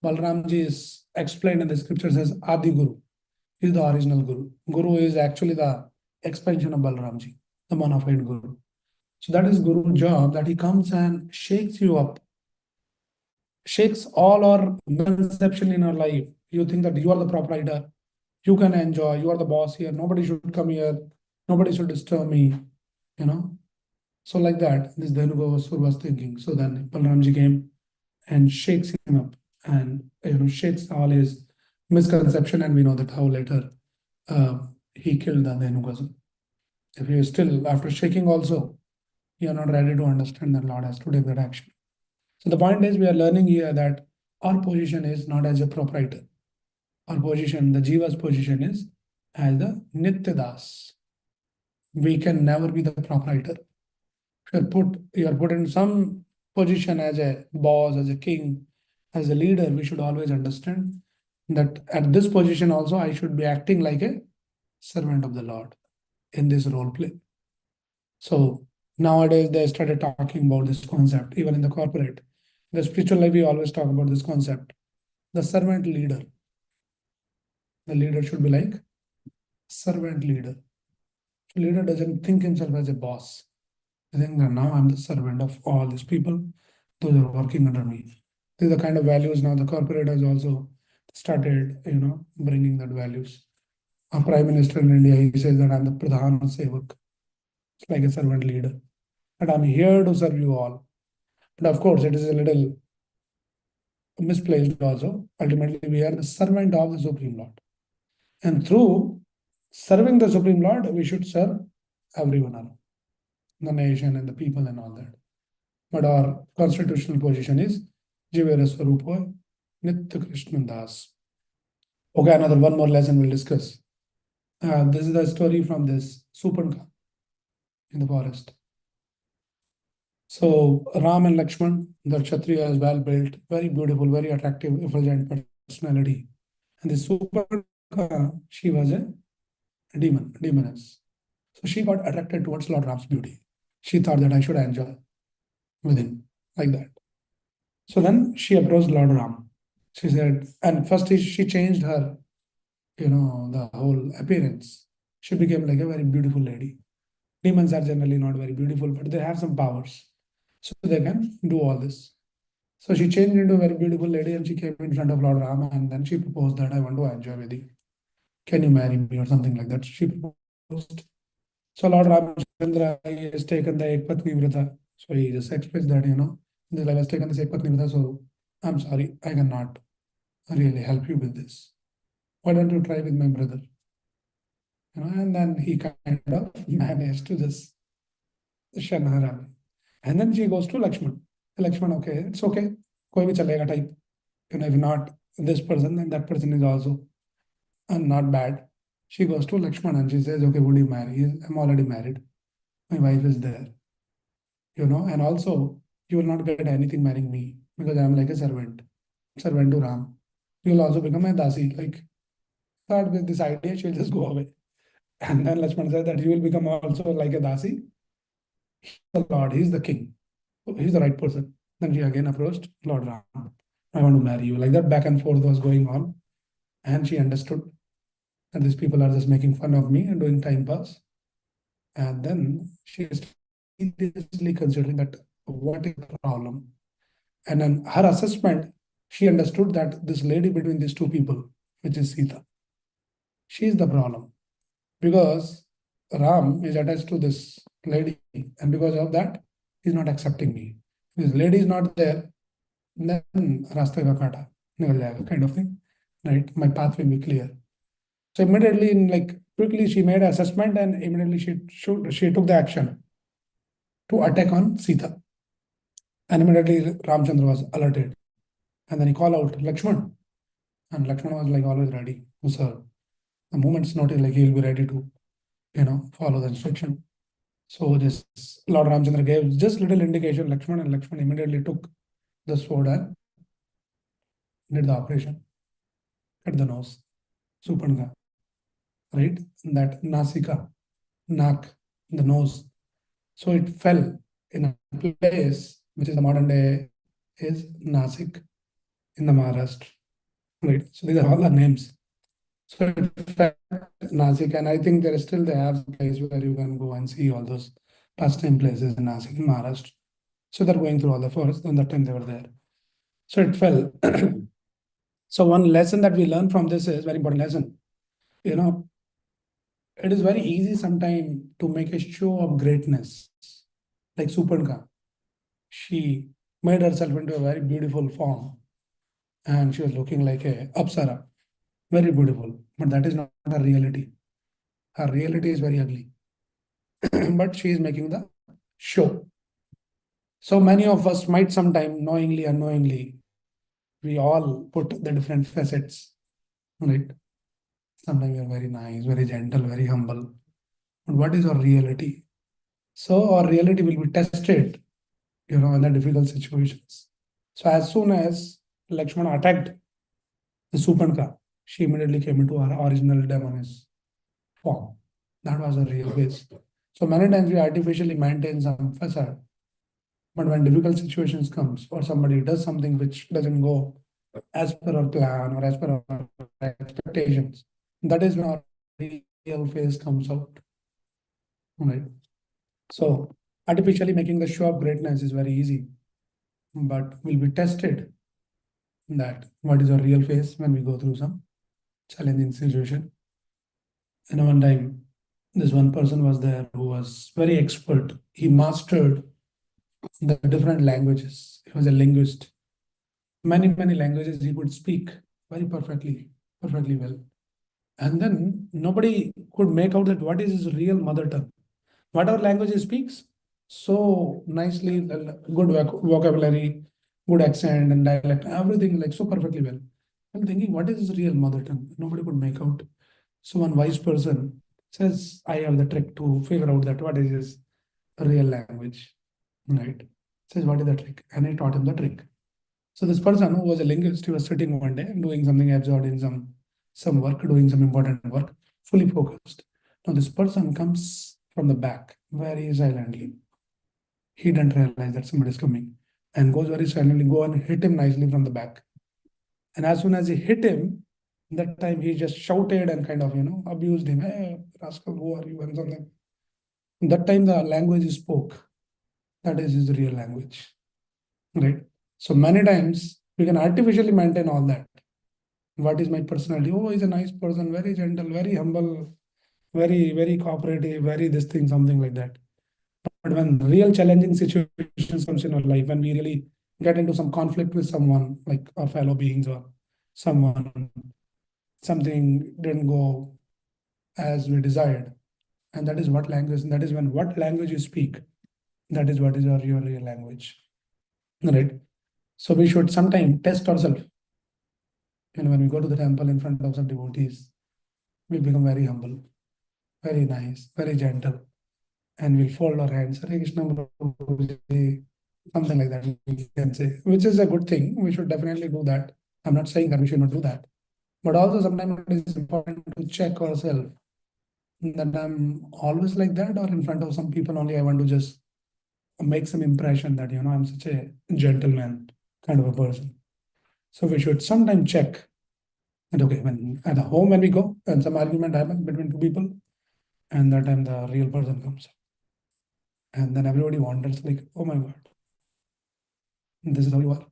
Balramji is explained in the scriptures as Adi Guru. He is the original Guru. Guru is actually the expansion of Balramji, the bona fide Guru. So that is Guru's job, that he comes and shakes you up, shakes all our misconception in our life. You think that you are the proprietor, you can enjoy, you are the boss here, nobody should come here, nobody should disturb me, you know. So like that, this Dhenukasur was thinking. So then Balramji came and shakes him up and shakes all his misconception, and we know that how later uh, he killed the Dhenukasur. If you still, after shaking also, you are not ready to understand, then Lord has to take that action. So the point is, we are learning here that our position is not as a proprietor. Our position, the Jiva's position is as the Nityadas. We can never be the proprietor. You are put in some position as a boss, as a king, as a leader, we should always understand that at this position also I should be acting like a servant of the Lord in this role play. So nowadays they started talking about this concept, even in the corporate. In the spiritual life, we always talk about this concept. The servant leader. The leader should be like servant leader. Leader doesn't think himself as a boss. I think that now I'm the servant of all these people, those are working under me. These are the kind of values now the corporate has also started, bringing that values. Our Prime Minister in India, he says that I'm the Pradhan Sevak, like a servant leader. And I'm here to serve you all. But of course, it is a little misplaced also. Ultimately, we are the servant of the Supreme Lord. And through serving the Supreme Lord, we should serve everyone around, the nation and the people and all that. But our constitutional position is Jivera Swarupa Nitya Krishna Das. Okay, another one more lesson we'll discuss. This is the story from this Supanka in the forest. So Ram and Lakshman, the Kshatriya is well built, very beautiful, very attractive, effulgent personality. And this Supanka, she was a demoness. So she got attracted towards Lord Ram's beauty. She thought that I should enjoy with him, like that. So then she approached Lord Ram. She said, and first she changed her, the whole appearance. She became like a very beautiful lady. Demons are generally not very beautiful, but they have some powers. So they can do all this. So she changed into a very beautiful lady and she came in front of Lord Rama and then she proposed that I want to enjoy with you. Can you marry me or something like that? She proposed. So Lord Ramchandra has taken the Ekpatni Vrata. So he just expressed that, this I has taken this Ekpatni Vrata, so I'm sorry, I cannot really help you with this. Why don't you try with my brother? And then he kind of managed to just shun her. And then she goes to Lakshman. Lakshman, okay, it's okay. Koi bhi chalega type. If not this person, then that person is also not bad. She goes to Lakshman and she says, okay, would you marry? I'm already married. My wife is there. And also you will not get anything marrying me because I'm like a servant to Ram. You will also become a dasi. Like, thought with this idea, she'll just go away. And then Lakshman said that you will become also like a dasi. The Lord, he's the king. He's the right person. Then she again approached Lord Ram. I want to marry you. Like that back and forth was going on. And she understood that these people are just making fun of me and doing time pass. And then she is seriously considering that what is the problem. And then her assessment, she understood that this lady between these two people, which is Sita, she is the problem. Because Ram is attached to this lady, and because of that, he's not accepting me. This lady is not there. then रास्ते का कांटा निकल जाएगा, kind of thing, right? My path will be clear. So immediately, in like quickly, she made assessment and immediately she took the action to attack on Sita. And immediately Ramchandra was alerted, and then he called out Lakshman, and Lakshman was like always ready to serve. The moment's notice, like he will be ready to, follow the instruction. So this Lord Ramchandra gave just little indication Lakshman, and Lakshman immediately took the sword and did the operation. Cut the nose, Supanga, right? That Nasika, Nak, the nose. So it fell in a place which is the modern day is Nasik in the Maharashtra, right? So these are all the names. So it fell Nasik, and I think there is still they have a place where you can go and see all those pastime places in Nasik in Maharashtra. So they're going through all the forests, and that time they were there. So it fell. So one lesson that we learn from this is very important lesson. You know, it is very easy sometimes to make a show of greatness. Like Supanka, she made herself into a very beautiful form, and she was looking like a Apsara, very beautiful. But that is not her reality. Her reality is very ugly. But she is making the show. So many of us might sometime knowingly, unknowingly, we all put the different facets, right? Sometimes we are very nice, very gentle, very humble. But what is our reality? So our reality will be tested, in the difficult situations. So as soon as Lakshmana attacked the Supanka, she immediately came into her original demoness form. That was her real face. So many times we artificially maintain some facade, but when difficult situations comes or somebody does something which doesn't go as per our plan or as per our expectations, that is when our real face comes out, right? So artificially making the show of greatness is very easy, but will be tested that what is our real face when we go through some challenging situation. And one time, this one person was there who was very expert. He mastered the different languages. He was a linguist. Many languages he could speak very perfectly well. And then nobody could make out that what is his real mother tongue. Whatever language he speaks, so nicely, good vocabulary, good accent and dialect, everything like so perfectly well. I'm thinking, what is his real mother tongue? Nobody could make out. So one wise person says, I have the trick to figure out that what is his real language, right? Says, what is the trick? And I taught him the trick. So this person who was a linguist, he was sitting one day and doing something absorbed in some work, doing some important work, fully focused. Now this person comes from the back very silently. He didn't realize that somebody is coming and goes very silently, go and hit him nicely from the back. And as soon as he hit him, that time he just shouted and kind of, abused him. Hey, rascal, who are you? And something. That time the language he spoke, that is his real language, right? So many times we can artificially maintain all that. What is my personality? Oh, he's a nice person, very gentle, very humble, very cooperative, very this thing, something like that. But when real challenging situations comes in our life, when we really get into some conflict with someone, like our fellow beings or someone, something didn't go as we desired, and that is what language, that is when what language you speak, that is what is your real language, right? So we should sometime test ourselves. When we go to the temple in front of some devotees, we become very humble, very nice, very gentle, and we'll fold our hands, Hare Krishna, Prabhuji, something like that we can say, which is a good thing. We should definitely do that. I'm not saying that we should not do that, but also sometimes it is important to check ourselves that I'm always like that, or in front of some people only I want to just make some impression that I'm such a gentleman kind of a person. So we should sometimes check that okay, when at the home when we go and some argument happens between two people, and that time the real person comes up. And then everybody wonders like, oh my God, this is how you are.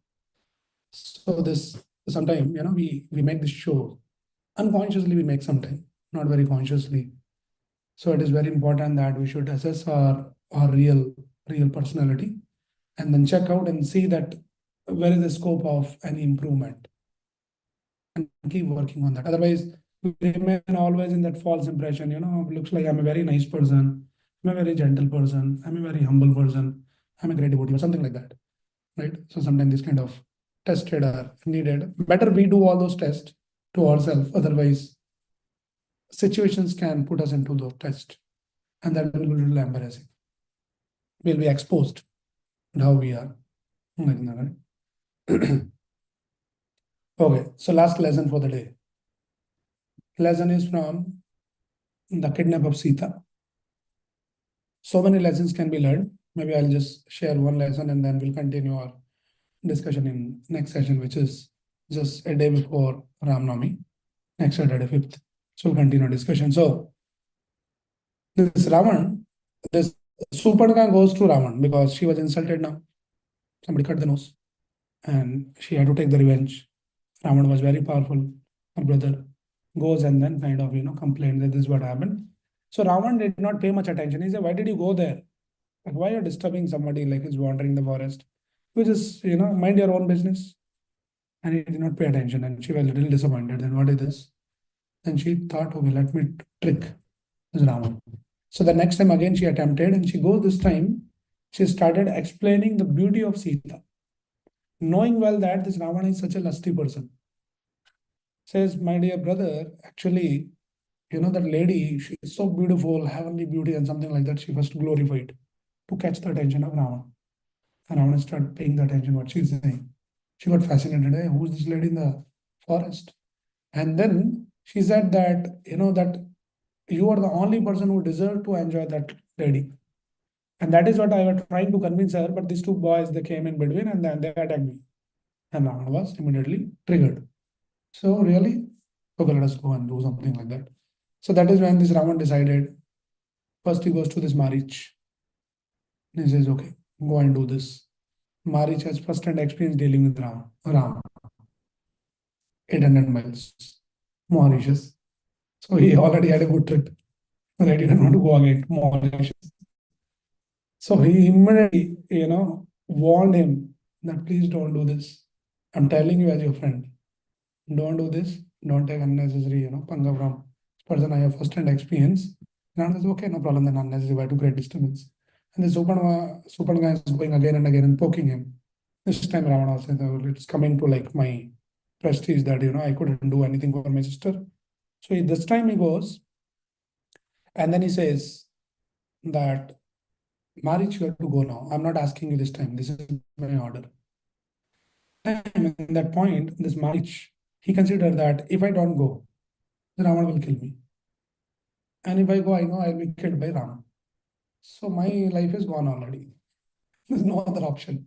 So this sometimes, we make this show. Unconsciously we make sometime, not very consciously. So it is very important that we should assess our real personality and then check out and see that where is the scope of an improvement, and keep working on that. Otherwise, we remain always in that false impression, looks like I'm a very nice person, I'm a very gentle person, I'm a very humble person, I'm a great devotee, or something like that, right? So sometimes this kind of tested are needed. Better we do all those tests to ourselves, otherwise situations can put us into the test, and that will be a little embarrassing. We'll be exposed to how we are. Like that, right? Okay, so last lesson for the day. Lesson is from the kidnap of Sita. So many lessons can be learned. Maybe I'll just share one lesson and then we'll continue our discussion in next session, which is just a day before Ram Navami, next Saturday, 5th. So we'll continue our discussion. So this Ravan, this Suparna goes to Ravan because she was insulted now. Somebody cut the nose and she had to take the revenge. Ravan was very powerful. Her brother goes and then kind of, complained that this is what happened. So Ravan did not pay much attention. He said, why did you go there? Like, why are you disturbing somebody like he's wandering the forest? You just, mind your own business. And he did not pay attention. And she was a little disappointed. Then what is this? Then she thought, okay, let me trick this Ravan. So the next time again she attempted and she goes this time, she started explaining the beauty of Sita. Knowing well that this Ravana is such a lusty person. Says, my dear brother, actually, that lady, she is so beautiful, heavenly beauty, and something like that. She first glorified to catch the attention of Ravana. And Ravana started paying the attention what she's saying. She got fascinated. Hey, who's this lady in the forest? And then she said that, that you are the only person who deserve to enjoy that lady. And that is what I was trying to convince her. But these two boys, they came in between and then they attacked me. And Ravana was immediately triggered. So really, okay, let us go and do something like that. So that is when this Ravan decided. First he goes to this Marich. And he says, okay, go and do this. Marich has first-hand experience dealing with Ram, 800 miles, Mauritius. So he already had a good trip. Right? He didn't want to go again to Mauritius. So he immediately, warned him that please don't do this. I'm telling you as your friend, don't do this. Don't take unnecessary, panga from this person. I have first-hand experience. And I says, okay, no problem. Then unnecessary. Why to create disturbance? And the Supan guy is going again and again and poking him. This time Ravana says, oh, it's coming to like my prestige that, I couldn't do anything for my sister. So this time he goes and then he says that, Marich, you have to go now. I'm not asking you this time. This is my order. And at that point, this Marich, he considered that if I don't go, then Ravana will kill me. And if I go, I know I'll be killed by Ram. So my life is gone already. There's no other option.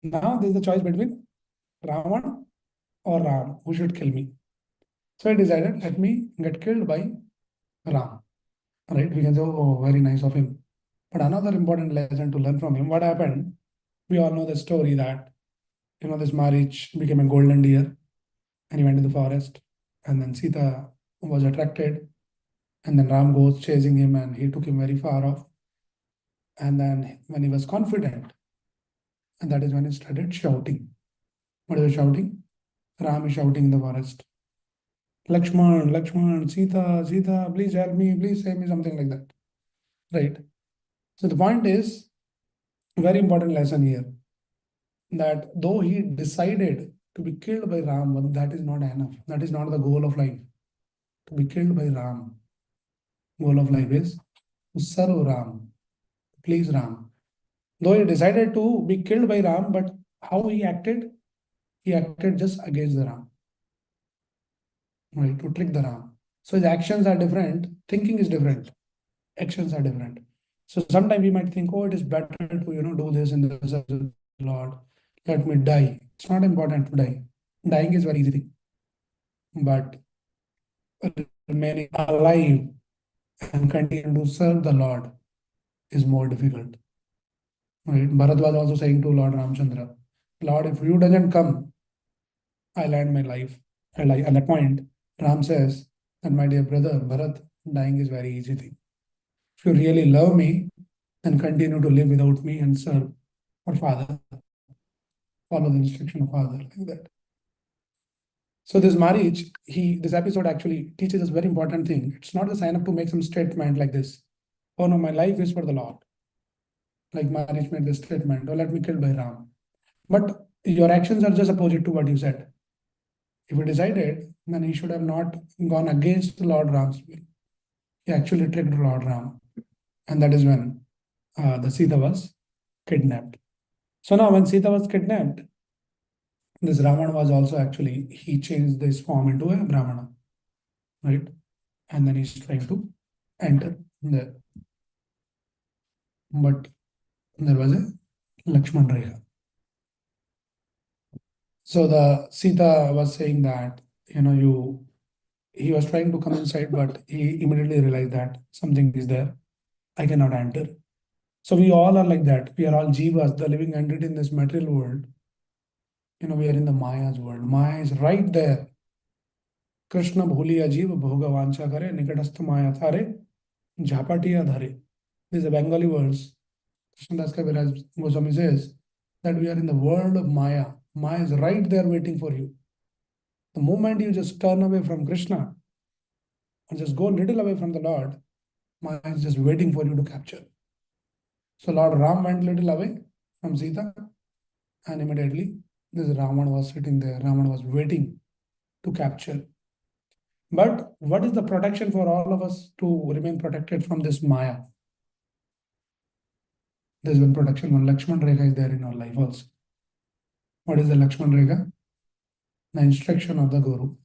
Now there's a choice between Ravan or Ram, who should kill me. So I decided, let me get killed by Ram. Right? We can say, oh, very nice of him. But another important lesson to learn from him, what happened? We all know the story that, this Marich became a golden deer and he went to the forest. And then Sita was attracted. And then Ram goes chasing him and he took him very far off. And then when he was confident, and that is when he started shouting. What is he shouting? Ram is shouting in the forest. Lakshman, Lakshman, Sita, Sita, please help me, please save me, something like that. Right? So the point is, very important lesson here, that though he decided to be killed by Ram, but that is not enough. That is not the goal of life. To be killed by Ram. Goal of life is to serve Ram, please Ram. Though he decided to be killed by Ram, but how he acted? He acted just against the Ram. Right? To trick the Ram. So his actions are different, thinking is different, actions are different. So sometimes we might think, oh, it is better to, do this in the service of the Lord. Let me die. It's not important to die. Dying is very easy, but remaining alive and continue to serve the Lord is more difficult. Right? Bharat was also saying to Lord Ramchandra, Lord, if you doesn't come, I'll end my life. And at that point, Ram says that, my dear brother, Bharat, dying is very easy thing. If you really love me, then continue to live without me and serve our Father. follow the instruction of father, like that. So this marriage, this episode actually teaches us very important thing. It's not the sign up to make some statement like this. Oh no, my life is for the Lord. Like marriage made this statement, oh, let me kill by Ram. But your actions are just opposite to what you said. If he decided, then he should have not gone against the Lord Ram's will. He actually tricked Lord Ram. And that is when the Sita was kidnapped. So now when Sita was kidnapped, this Ravan was also actually, he changed this form into a Brahmana, right? And then he's trying to enter there. But there was a Lakshman Rekha. So the Sita was saying that, he was trying to come inside, but he immediately realized that something is there. I cannot enter. So we all are like that. We are all jivas, the living entity in this material world. We are in the Maya's world. Maya is right there. Krishna bhuliya jiva bhoga vancha kare nikatastha maya thare jhapatiya dhare. This is a Bengali verse. Krishnadas Kaviraj Goswami says that we are in the world of Maya. Maya is right there waiting for you. The moment you just turn away from Krishna and just go a little away from the Lord, Maya is just waiting for you to capture. So Lord Ram went little away from Sita, and immediately this Ravan was sitting there. Ravan was waiting to capture. But what is the protection for all of us to remain protected from this Maya? There's one protection, one Lakshman Rekha is there in our life also. What is the Lakshman Rekha? The instruction of the Guru.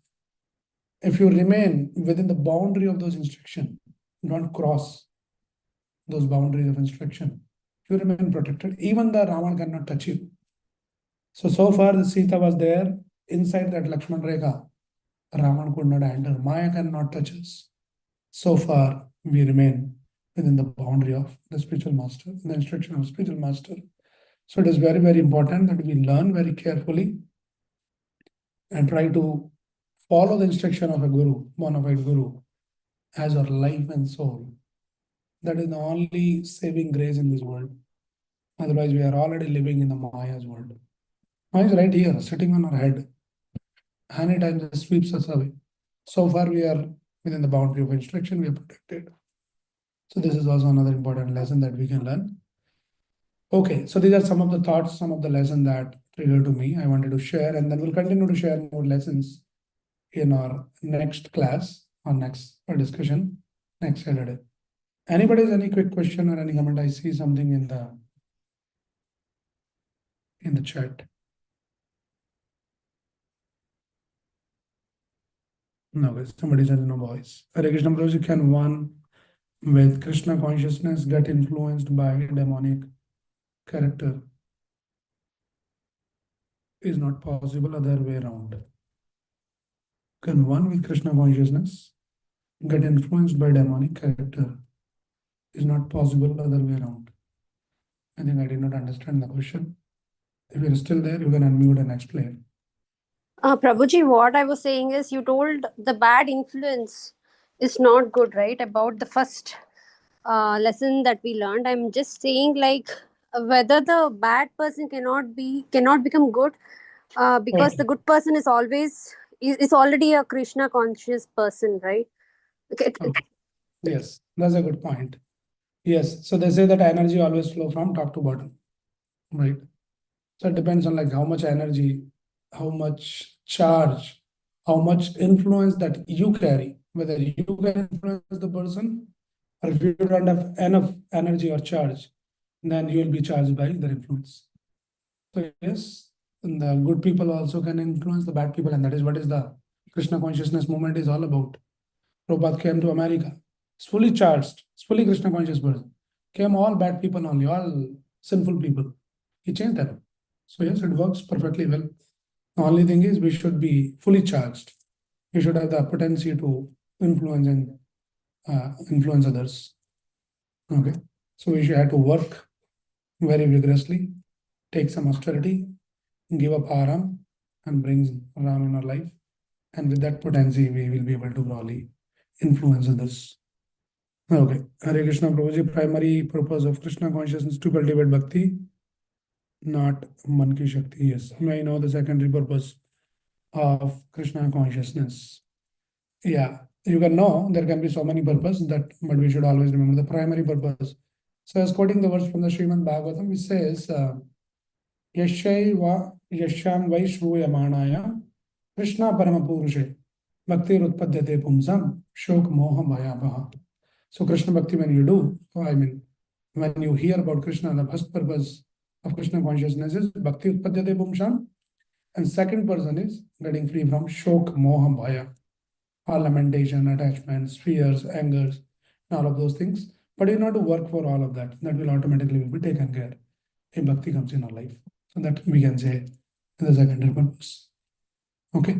If you remain within the boundary of those instructions, don't cross those boundaries of instruction, you remain protected. Even the Ravan cannot touch you. So far the Sita was there inside that Lakshman Rekha. Ravan could not enter. Maya cannot touch us. So far we remain within the boundary of the spiritual master, the instruction of spiritual master. So it is very, very important that we learn very carefully and try to follow the instruction of a guru, bona fide guru, as our life and soul. That is the only saving grace in this world. Otherwise, we are already living in the Maya's world. Maya is right here, sitting on our head. Anytime it sweeps us away. So far, we are within the boundary of instruction, we are protected. So this is also another important lesson that we can learn. Okay, so these are some of the thoughts, some of the lessons that triggered to me. I wanted to share, and then we'll continue to share more lessons in our next class or next discussion next Saturday. Anybody has any quick question or any comment? I see something in the chat. No, guys, somebody said no voice. Hare Krishna Prabhuji, can one with Krishna consciousness get influenced by demonic character? Is not possible other way around. Can one with Krishna consciousness get influenced by demonic character? Is not possible other way around. I think I did not understand the question. If you're still there, you can unmute and explain. Prabhuji, what I was saying is you told the bad influence is not good, right? About the first lesson that we learned. I'm just saying like whether the bad person cannot become good because the good person is already a Krishna conscious person, right? Okay. Yes, that's a good point. Yes, so they say that energy always flow from top to bottom, right? So it depends on like how much energy, how much charge, how much influence that you carry, whether you can influence the person, or if you don't have enough energy or charge, then you will be charged by their influence. So yes, and the good people also can influence the bad people, and that is what is the Krishna consciousness movement is all about. Prabhupada came to America. It's fully charged. It's fully Krishna conscious person. Came all bad people only, all sinful people. He changed them. So yes, it works perfectly well. The only thing is we should be fully charged. We should have the potency to influence and influence others. Okay. So we should have to work very vigorously, take some austerity, give up aram, and bring Ram in our life. And with that potency, we will be able to probably influence others. Okay. Hare Krishna Prabhuji, primary purpose of Krishna consciousness to cultivate bhakti. not Man ki Shakti. Yes, may I know the secondary purpose of Krishna consciousness? Yeah, you can know there can be so many purposes that, but we should always remember the primary purpose. So, as quoting the verse from the Srimad Bhagavatam, which says, "Yashaiva yasham vai shruyamanaya Krishna paramapurushe bhakti utpadyate pumsam shok moha bhayabha." So, Krishna bhakti, when you do, I mean, when you hear about Krishna, the first purpose of Krishna consciousness is bhakti utpadyate pumsam, and second person is getting free from shok moha bhaya, all lamentation, attachments, fears, angers, all of those things. But you know to work for all of that. That will automatically be taken care if bhakti comes in our life. So that we can say the secondary purpose. Okay.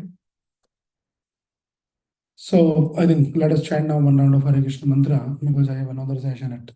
So I think let us chant now one round of Hare Krishna mantra because I have another session at